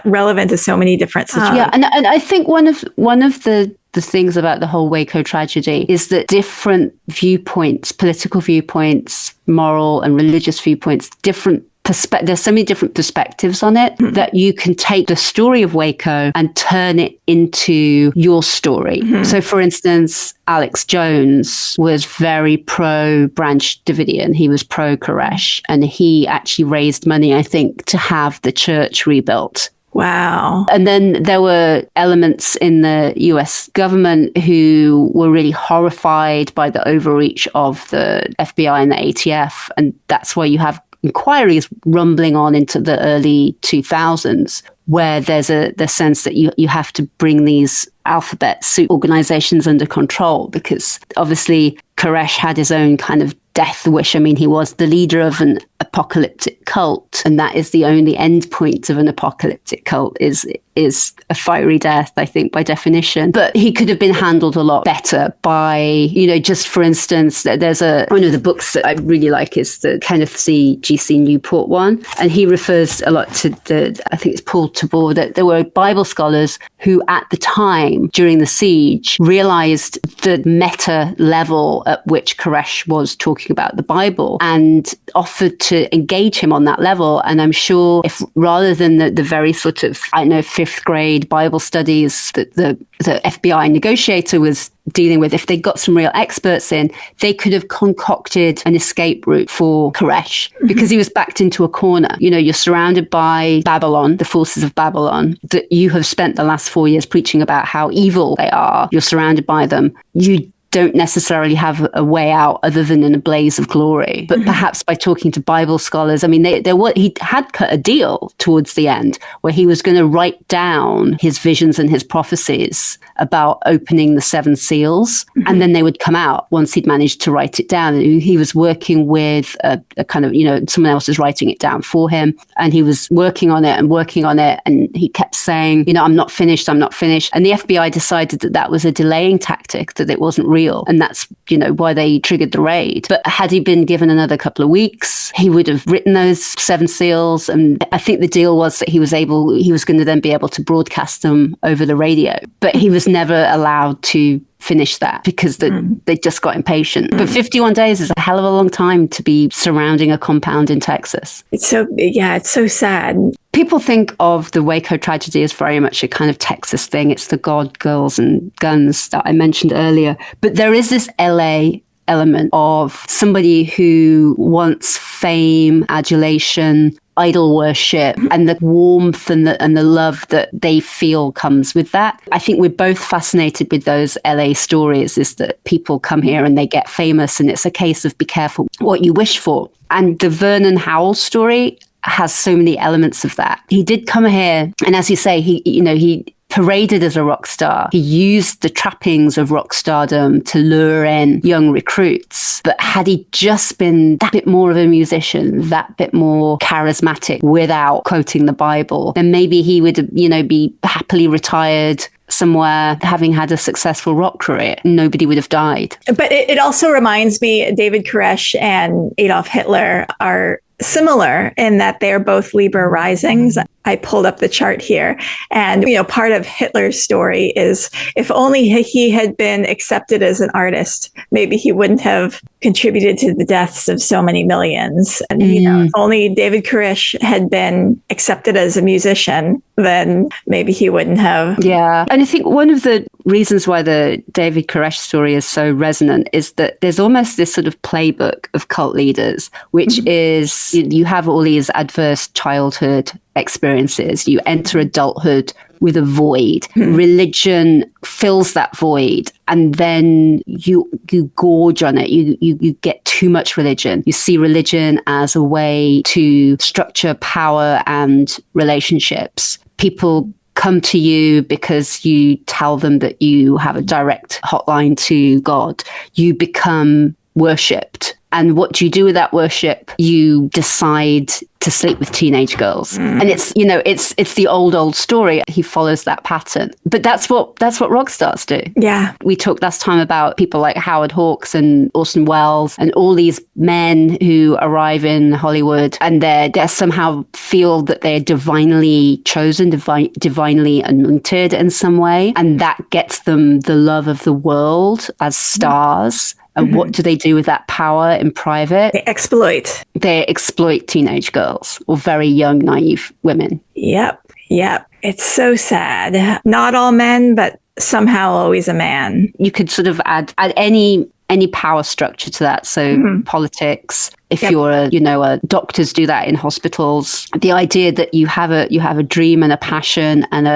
relevant to so many different situations. And I think one of the things about the whole Waco tragedy is that different viewpoints, political viewpoints, moral and religious viewpoints, there's so many different perspectives on it that you can take the story of Waco and turn it into your story. So, for instance, Alex Jones was very pro Branch Davidian. He was pro Koresh, and he actually raised money, I think, to have the church rebuilt. Wow. And then there were elements in the US government who were really horrified by the overreach of the FBI and the ATF. And that's why you have inquiries rumbling on into the early 2000s, where there's the sense that you have to bring these alphabet soup organizations under control, because obviously Koresh had his own kind of death wish. I mean, he was the leader of an apocalyptic cult, and that is the only end point of an apocalyptic cult is a fiery death, I think, by definition. But he could have been handled a lot better by, just for instance, there's one of the books that I really like is the Kenneth G.C. Newport one, and he refers a lot to I think it's Paul Tabor, that there were Bible scholars who at the time during the siege realized the meta level at which Koresh was talking about the Bible and offered to engage him on that level. And I'm sure if rather than the very sort of, fifth grade Bible studies that the FBI negotiator was dealing with, if they got some real experts in, they could have concocted an escape route for Koresh, because he was backed into a corner. You're surrounded by Babylon, the forces of Babylon, that you have spent the last 4 years preaching about how evil they are. You're surrounded by them. You don't necessarily have a way out other than in a blaze of glory. But perhaps by talking to Bible scholars, I mean, he had cut a deal towards the end where he was going to write down his visions and his prophecies about opening the 7 seals, and then they would come out once he'd managed to write it down. He was working with a kind of, someone else was writing it down for him, and he was working on it, and he kept saying, I'm not finished. And the FBI decided that was a delaying tactic, that it wasn't real. And that's, why they triggered the raid. But had he been given another couple of weeks, he would have written those 7 seals. And I think the deal was that he was going to then be able to broadcast them over the radio. But he was never allowed to finish that because they just got impatient. But 51 days is a hell of a long time to be surrounding a compound in Texas. It's so sad. People think of the Waco tragedy as very much a kind of Texas thing. It's the God, girls, and guns that I mentioned earlier. But there is this LA element of somebody who wants fame, adulation, idol worship, and the warmth and the love that they feel comes with that. I think we're both fascinated with those LA stories, is that people come here and they get famous, and it's a case of be careful what you wish for. And the Vernon Howell story has so many elements of that. He did come here, and as you say, he paraded as a rock star. He used the trappings of rock stardom to lure in young recruits. But had he just been that bit more of a musician, that bit more charismatic without quoting the Bible, then maybe he would, be happily retired somewhere, having had a successful rock career. Nobody would have died. But it also reminds me, David Koresh and Adolf Hitler are similar in that they're both Libra risings. I pulled up the chart here. And, part of Hitler's story is if only he had been accepted as an artist, maybe he wouldn't have contributed to the deaths of so many millions. And, if only David Koresh had been accepted as a musician, then maybe he wouldn't have. Yeah. And I think one of the reasons why the David Koresh story is so resonant is that there's almost this sort of playbook of cult leaders, which is you have all these adverse childhood experiences. You enter adulthood with a void. Religion fills that void, and then you gorge on it. You get too much religion. You see religion as a way to structure power and relationships. People come to you because you tell them that you have a direct hotline to God. You become worshipped. And what do you do with that worship? You decide to sleep with teenage girls. And it's the old story. He follows that pattern. But that's what rock stars do. Yeah. We talked last time about people like Howard Hawks and Orson Welles and all these men who arrive in Hollywood and they somehow feel that they're divinely chosen, divinely anointed in some way. And that gets them the love of the world as stars. And what do they do with that power in private? They exploit teenage girls or very young, naive women. Yep. It's so sad. Not all men, but somehow always a man. You could sort of add any power structure to that. So politics. If you're doctors do that in hospitals. The idea that you have a dream and a passion and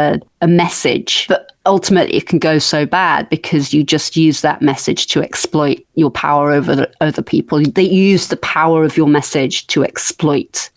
a message, but ultimately it can go so bad because you just use that message to exploit your power over other people. They use the power of your message to exploit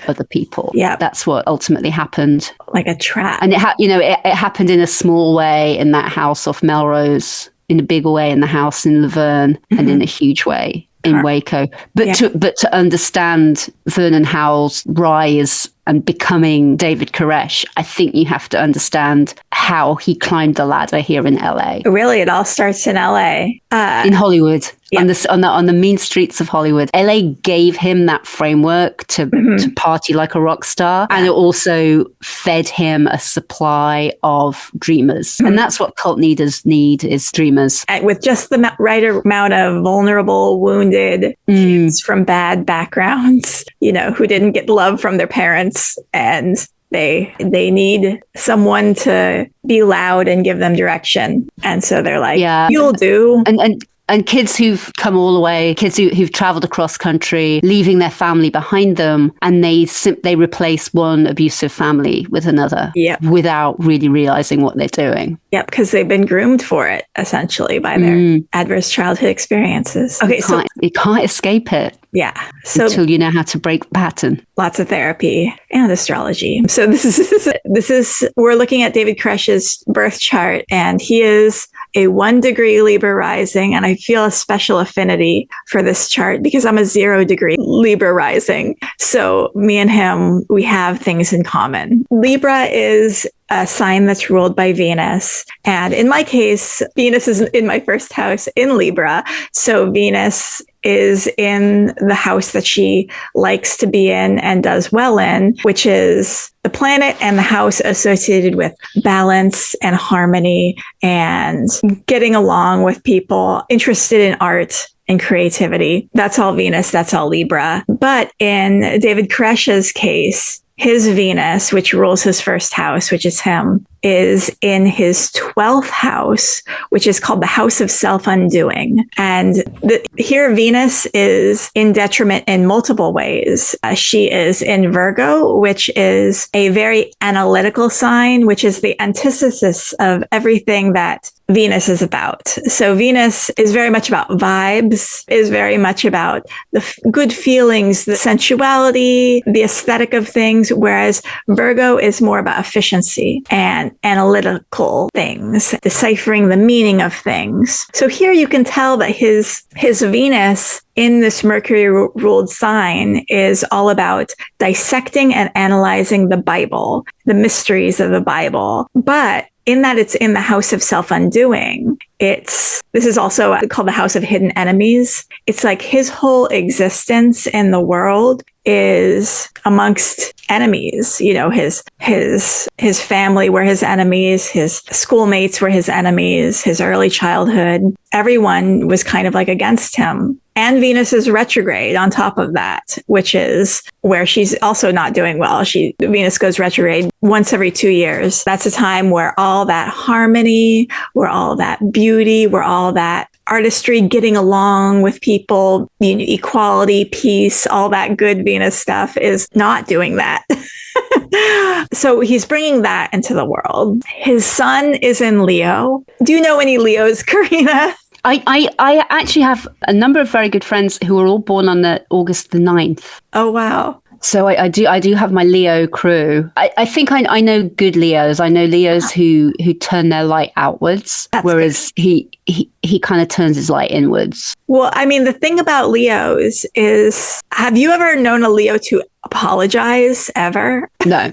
other people. Yeah, that's what ultimately happened. Like a trap. And it happened in a small way in that house off Melrose, in a bigger way in the house in Laverne, and in a huge way in Waco. But to understand Vernon Howell's rise and becoming David Koresh, I think you have to understand how he climbed the ladder here in LA. Really, it all starts in LA. In Hollywood. On the mean streets of Hollywood. LA gave him that framework to party like a rock star, and it also fed him a supply of dreamers. And that's what cult leaders need, is dreamers. And with just the right amount of vulnerable, wounded kids from bad backgrounds, who didn't get love from their parents, and they need someone to be loud and give them direction. And so they're like, you'll do. And And kids who've come all the way, kids who've traveled across country, leaving their family behind them, and they replace one abusive family with another without really realizing what they're doing. Yep, because they've been groomed for it, essentially, by their adverse childhood experiences. Okay, you can't escape it. Yeah. So until you know how to break the pattern. Lots of therapy and astrology. So this is we're looking at David Koresh's birth chart, and he is a 1 degree Libra rising. And I feel a special affinity for this chart because I'm a 0 degree Libra rising. So me and him, we have things in common. Libra is a sign that's ruled by Venus. And in my case, Venus is in my first house in Libra. So Venus is in the house that she likes to be in and does well in, which is the planet and the house associated with balance and harmony and getting along with people, interested in art and creativity. That's all Venus. That's all Libra. But in David Koresh's case, his Venus, which rules his first house, which is him, is in his 12th house, which is called the house of self-undoing. And here Venus is in detriment in multiple ways. She is in Virgo, which is a very analytical sign, which is the antithesis of everything that Venus is about. So Venus is very much about vibes, is very much about the good feelings, the sensuality, the aesthetic of things, whereas Virgo is more about efficiency and analytical things, deciphering the meaning of things. So here you can tell that his Venus in this Mercury-ruled sign is all about dissecting and analyzing the Bible, the mysteries of the Bible. But in that it's in the house of self-undoing, this is also called the house of hidden enemies. It's like his whole existence in the world is amongst enemies. You know, his family were his enemies, his schoolmates were his enemies, his early childhood. Everyone was kind of like against him. And Venus is retrograde on top of that, which is where she's also not doing well. Venus goes retrograde once every 2 years. That's a time where all that harmony, where all that beauty, where all that artistry, getting along with people, equality, peace, all that good Venus stuff is not doing that. So he's bringing that into the world. His sun is in Leo. Do you know any Leos, Karina? I actually have a number of very good friends who are all born on August the 9th. Oh, wow. So I do have my Leo crew. I think I know good Leos. I know Leos who turn their light outwards, whereas good. he kind of turns his light inwards. Well, I mean, the thing about Leos is, have you ever known a Leo to apologize ever? No.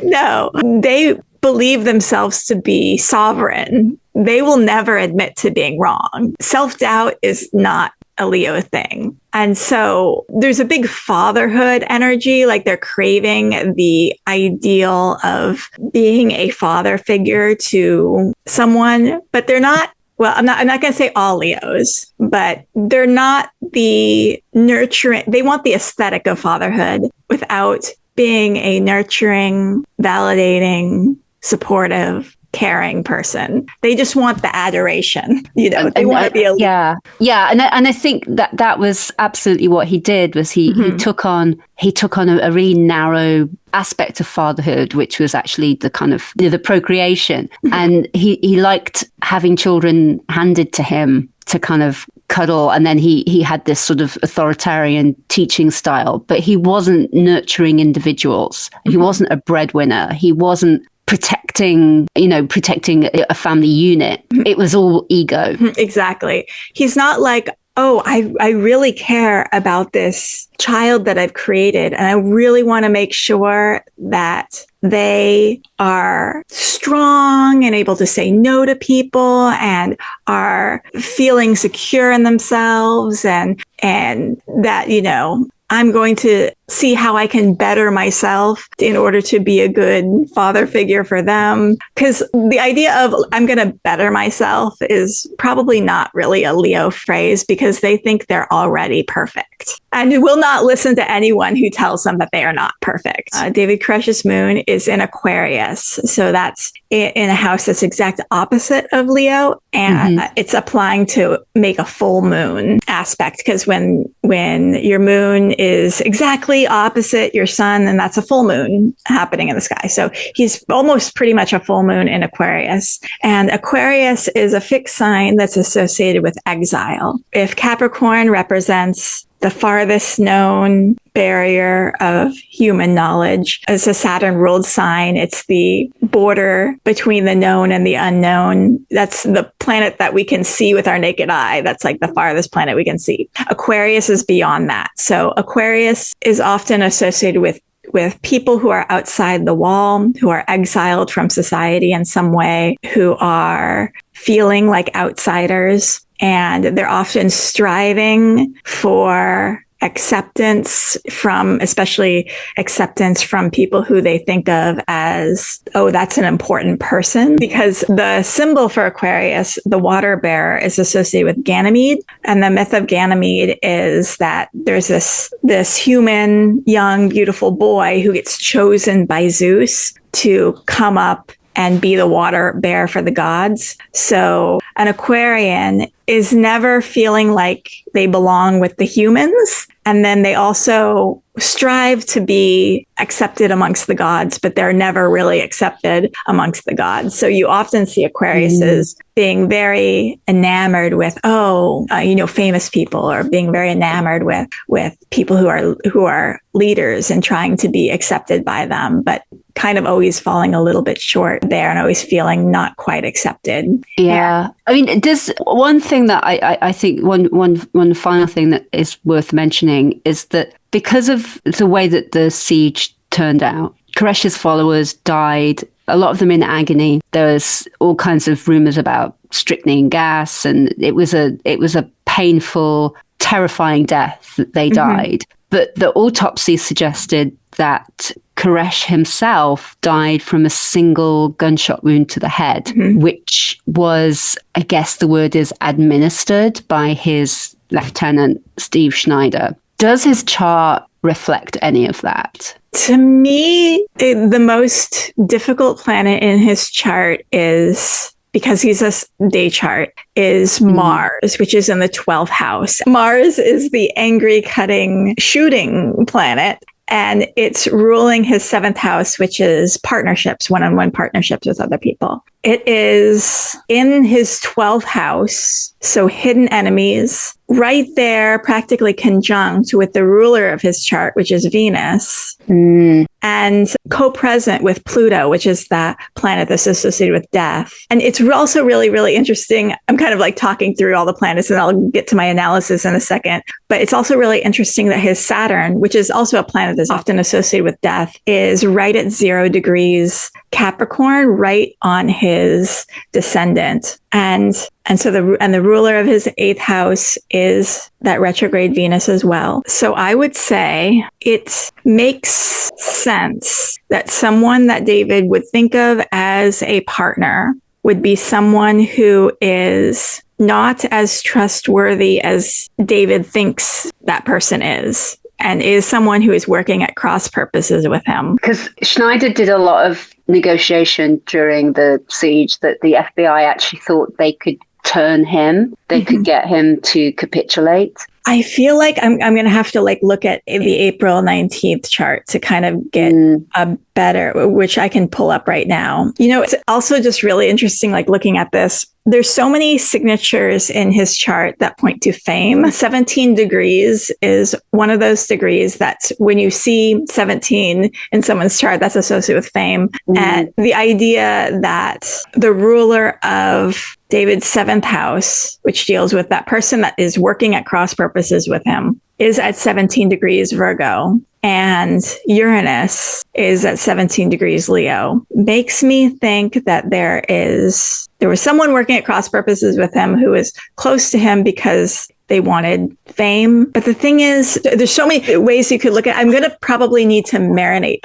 No. They believe themselves to be sovereign. They will never admit to being wrong. Self-doubt is not a Leo thing. And so there's a big fatherhood energy, like they're craving the ideal of being a father figure to someone, but they're not. Well, I'm not going to say all Leos, but they're not the nurturing. They want the aesthetic of fatherhood without being a nurturing, validating, supportive, caring person. They just want the adoration, they want to be a yeah. And I think that was absolutely what he did. Was he took on a really narrow aspect of fatherhood, which was actually the kind of the procreation, and he liked having children handed to him to kind of cuddle, and then he had this sort of authoritarian teaching style, but he wasn't nurturing individuals. He wasn't a breadwinner. He wasn't protecting a family unit. It was all ego. Exactly. He's not like, oh, I really care about this child that I've created, and I really want to make sure that they are strong and able to say no to people and are feeling secure in themselves, and that, I'm going to see how I can better myself in order to be a good father figure for them. Because the idea of I'm going to better myself is probably not really a Leo phrase, because they think they're already perfect and will not listen to anyone who tells them that they are not perfect. David Koresh's moon is in Aquarius. So that's in a house that's exact opposite of Leo. And it's applying to make a full moon aspect, because when your moon is exactly opposite your sun, then that's a full moon happening in the sky. So he's almost pretty much a full moon in Aquarius. And Aquarius is a fixed sign that's associated with exile. If Capricorn represents the farthest known barrier of human knowledge, as a Saturn ruled sign, it's the border between the known and the unknown. That's the planet that we can see with our naked eye. That's like the farthest planet we can see. Aquarius is beyond that. So Aquarius is often associated with people who are outside the wall, who are exiled from society in some way, who are feeling like outsiders. And they're often striving for acceptance especially acceptance from people who they think of as, oh, that's an important person. Because the symbol for Aquarius, the water bearer, is associated with Ganymede. And the myth of Ganymede is that there's this human, young, beautiful boy who gets chosen by Zeus to come up and be the water bearer for the gods. So an Aquarian is never feeling like they belong with the humans. And then they also strive to be accepted amongst the gods, but they're never really accepted amongst the gods. So you often see Aquariuses being very enamored with, famous people, or being very enamored with people who are leaders and trying to be accepted by them, but kind of always falling a little bit short there and always feeling not quite accepted. Yeah. I mean, there's one thing that I think one final thing that is worth mentioning is that because of the way that the siege turned out, Koresh's followers died, a lot of them in agony. There was all kinds of rumors about strychnine gas, and it was a painful, terrifying death that they died. But the autopsy suggested that Koresh himself died from a single gunshot wound to the head, which was, I guess the word is, administered by his lieutenant, Steve Schneider. Does his chart reflect any of that? To me, the most difficult planet in his chart is, because he's a day chart, is Mars, which is in the 12th house. Mars is the angry, cutting, shooting planet. And it's ruling his 7th house, which is partnerships, one-on-one partnerships with other people. It is in his 12th house, so hidden enemies, right there, practically conjunct with the ruler of his chart, which is Venus, and co-present with Pluto, which is that planet that's associated with death. And it's also really, really interesting. I'm kind of like talking through all the planets, and I'll get to my analysis in a second. But it's also really interesting that his Saturn, which is also a planet that's often associated with death, is right at 0 degrees Capricorn, right on his descendant. And so the ruler of his 8th house is that retrograde Venus as well. So I would say it makes sense that someone that David would think of as a partner would be someone who is not as trustworthy as David thinks that person is, and is someone who is working at cross purposes with him. Because Schneider did a lot of negotiation during the siege that the FBI actually thought they could turn him. They could get him to capitulate. I feel like I'm going to have to look at the April 19th chart to kind of get a better, which I can pull up right now. It's also just really interesting, looking at this. There's so many signatures in his chart that point to fame. 17 degrees is one of those degrees that's, when you see 17 in someone's chart, that's associated with fame. And the idea that the ruler of David's 7th house, which deals with that person that is working at cross purposes with him, is at 17 degrees Virgo. And Uranus is at 17 degrees Leo. Makes me think that there was someone working at cross purposes with him who is close to him, because They wanted fame. But the thing is, there's so many ways you could look at it. I'm going to probably need to marinate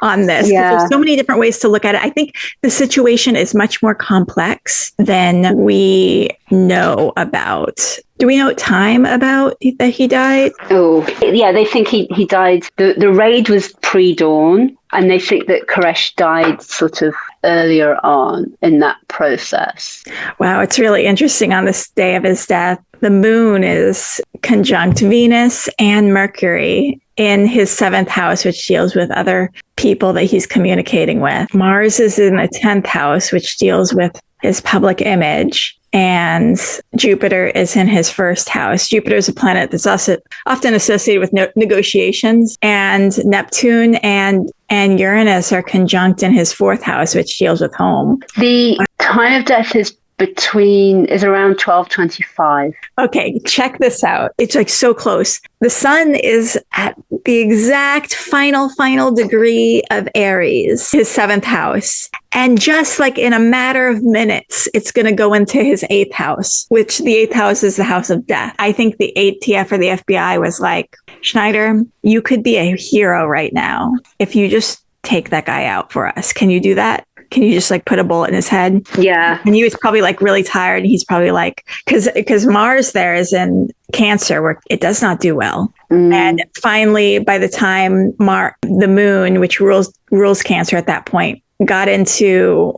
on this. Yeah. There's so many different ways to look at it. I think the situation is much more complex than we know about. Do we know time about that he died? Oh, yeah, they think he died. The raid was pre-dawn, and they think that Koresh died sort of earlier on in that process. Wow, it's really interesting. On this day of his death, the moon is conjunct Venus and Mercury in his 7th house, which deals with other people that he's communicating with. Mars is in the 10th house, which deals with his public image. And Jupiter is in his 1st house. Jupiter is a planet that's also often associated with negotiations. And Neptune and Uranus are conjunct in his 4th house, which deals with home. The time of death is around 12:25. Okay, check this out. It's like so close. The sun is at the exact final degree of Aries, his 7th house. And just like in a matter of minutes, it's going to go into his 8th house, which the 8th house is the house of death. I think the ATF or the FBI was like, Schneider, you could be a hero right now if you just take that guy out for us. Can you do that? Can you just like put a bullet in his head? Yeah. And he was probably like really tired. And he's probably like, because Mars there is in Cancer where it does not do well. And finally, by the time the moon, which rules Cancer at that point, got into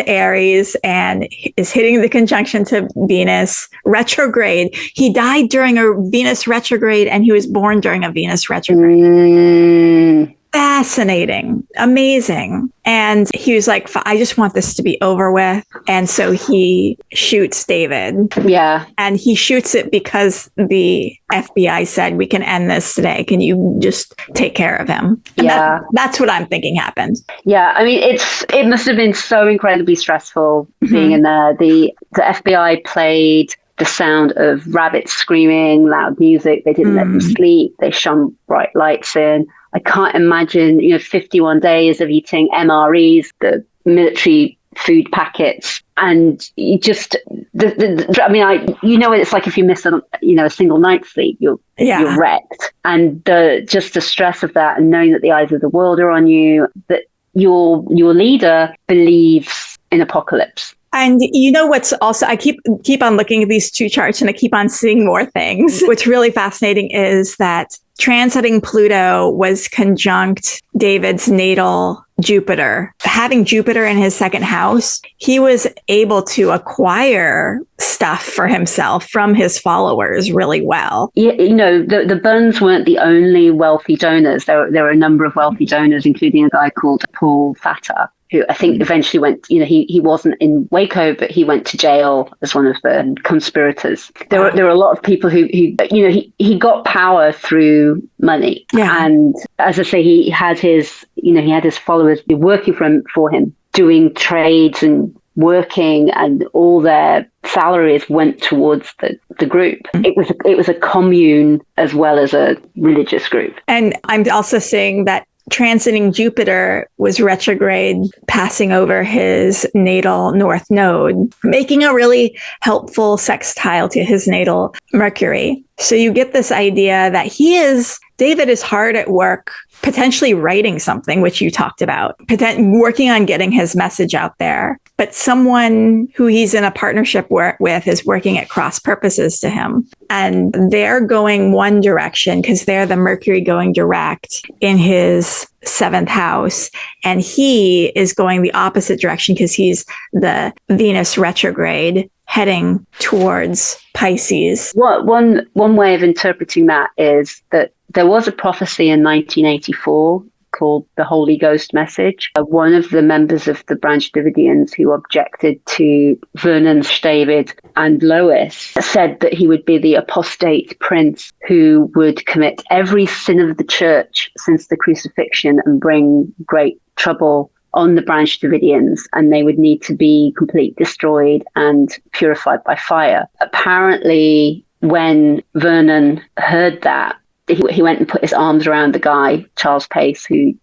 Aries and is hitting the conjunction to Venus retrograde. He died during a Venus retrograde and he was born during a Venus retrograde. Fascinating, amazing. And he was like, I just want this to be over with. And so he shoots David. Yeah. And he shoots it because the FBI said, we can end this today. Can you just take care of him? And yeah. That's what I'm thinking happened. Yeah. I mean, it must have been so incredibly stressful being in there. The FBI played the sound of rabbits screaming, loud music. They didn't let them sleep. They shone bright lights in. I can't imagine, 51 days of eating MREs, the military food packets, and you just, it's like if you miss a single night's sleep, you're wrecked. And just the stress of that, and knowing that the eyes of the world are on you, that your leader believes in apocalypse. And what's also, I keep on looking at these two charts and I keep on seeing more things. What's really fascinating is that transiting Pluto was conjunct David's natal Jupiter. Having Jupiter in his 2nd house, he was able to acquire stuff for himself from his followers really well. Yeah, the Burns weren't the only wealthy donors. There were a number of wealthy donors, including a guy called Paul Fatter, who I think eventually went, he wasn't in Waco, but he went to jail as one of the conspirators. There were a lot of people who he got power through money. Yeah. And as I say, he had his followers working for him, doing trades and working, and all their salaries went towards the group. It was a commune as well as a religious group. And I'm also seeing that transiting Jupiter was retrograde, passing over his natal north node, making a really helpful sextile to his natal Mercury. So you get this idea that David is hard at work, potentially writing something, which you talked about, working on getting his message out there. But someone who he's in a partnership with is working at cross purposes to him. And they're going one direction because they're the Mercury going direct in his 7th house. And he is going the opposite direction because he's the Venus retrograde heading towards Pisces. One way of interpreting that is that there was a prophecy in 1984 called the Holy Ghost message. One of the members of the Branch Davidians who objected to Vernon's David and Lois said that he would be the apostate prince who would commit every sin of the church since the crucifixion and bring great trouble on the Branch Davidians, and they would need to be completely destroyed and purified by fire. Apparently, when Vernon heard that, he went and put his arms around the guy, Charles Pace, who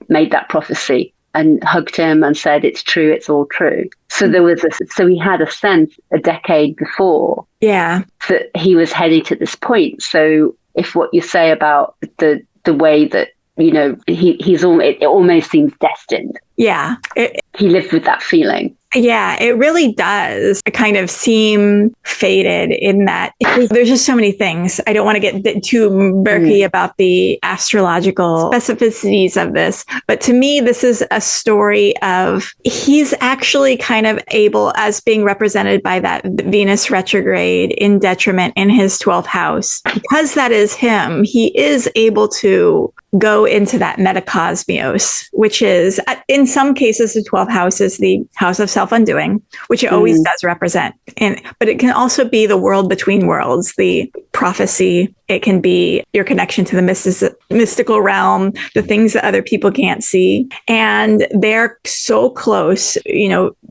made that prophecy. and hugged him and said, "It's true, it's all true." So so he had a sense a decade before that he was heading to this point. So if what you say about the way that, it almost seems destined. Yeah. He lived with that feeling. Yeah, it really does kind of seem fated in that there's just so many things. I don't want to get too murky about the astrological specificities of this, but to me, this is a story of he's actually kind of able, as being represented by that Venus retrograde in detriment in his 12th house, because that is him, he is able to go into that metacosmos, which is, in some cases, the 12th house is the house of self-undoing, which it always does represent. But it can also be the world between worlds, the prophecy. It can be your connection to the mystical realm, the things that other people can't see. And they're so close,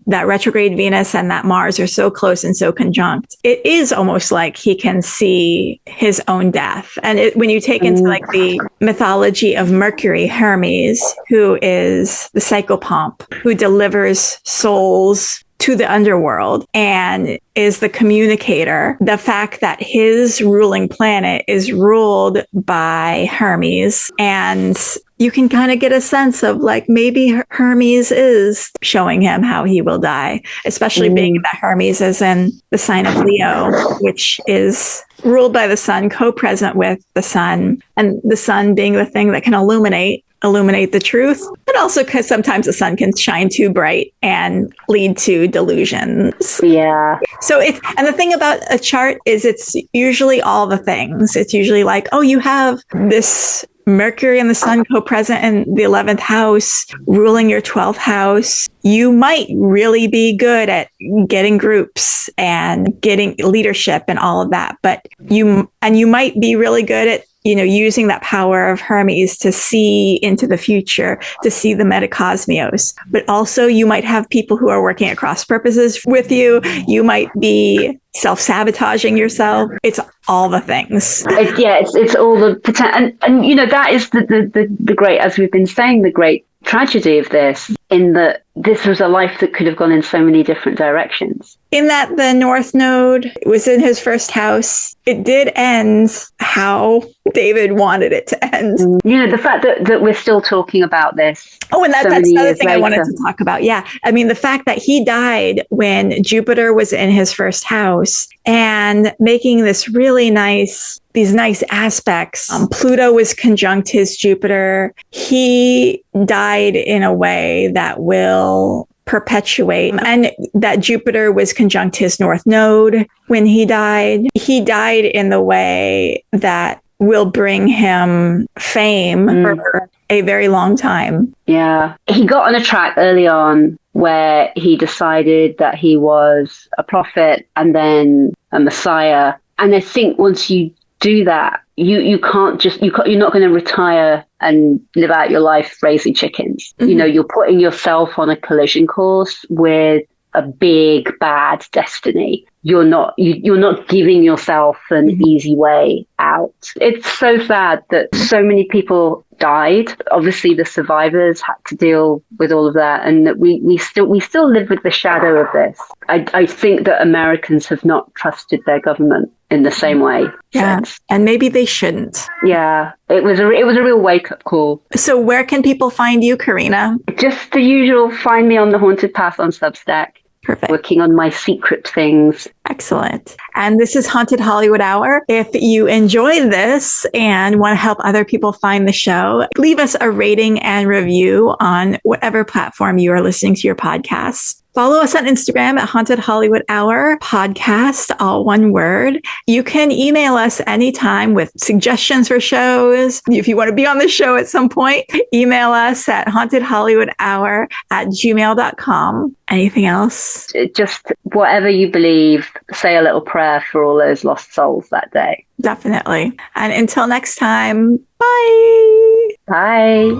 that retrograde Venus and that Mars are so close and so conjunct. It is almost like he can see his own death. And when you take into like the mythology of Mercury, Hermes, who is the psychopomp, who delivers souls to the underworld and is the communicator, the fact that his ruling planet is ruled by Hermes, and you can kind of get a sense of like maybe Hermes is showing him how he will die, especially being that Hermes is in the sign of Leo, which is ruled by the sun, co-present with the sun, and the sun being the thing that can illuminate the truth, but also because sometimes the sun can shine too bright and lead to delusions. Yeah. So and the thing about a chart is it's usually all the things. It's usually like, oh, you have this Mercury and the sun co-present in the 11th house, ruling your 12th house. You might really be good at getting groups and getting leadership and all of that, but you might be really good at using that power of Hermes to see into the future, to see the metacosmos. But also you might have people who are working at cross purposes with you. You might be self-sabotaging yourself. It's all the things. It's all the potential. And that is the great, as we've been saying, the great tragedy of this, in that this was a life that could have gone in so many different directions. In that the North Node was in his first house, it did end how David wanted it to end. The fact that we're still talking about this. Oh, and that's another thing I wanted to talk about. Yeah. I mean, the fact that he died when Jupiter was in his first house and making these nice aspects. Pluto was conjunct his Jupiter. He died in a way that will perpetuate, and that Jupiter was conjunct his North Node when he died. He died in the way that will bring him fame for a very long time. Yeah. He got on a track early on where he decided that he was a prophet and then a messiah. And I think once you do that, you're not going to retire and live out your life raising chickens. You're putting yourself on a collision course with a big bad destiny. You're not giving yourself an easy way out. It's so sad that so many people died. Obviously the survivors had to deal with all of that, and that we still live with the shadow of this. I think that Americans have not trusted their government in the same way. Yeah. Since. And maybe they shouldn't. Yeah. It was a real wake-up call. So where can people find you, Karina? Just the usual, find me on the Haunted Path on Substack. Perfect. Working on my secret things. Excellent. And this is Haunted Hollywood Hour. If you enjoyed this and want to help other people find the show, leave us a rating and review on whatever platform you are listening to your podcasts. Follow us on Instagram at Haunted Hollywood Hour Podcast, all one word. You can email us anytime with suggestions for shows. If you want to be on the show at some point, email us at hauntedhollywoodhour@gmail.com. Anything else? Just whatever you believe, say a little prayer for all those lost souls that day. Definitely. And until next time, bye. Bye.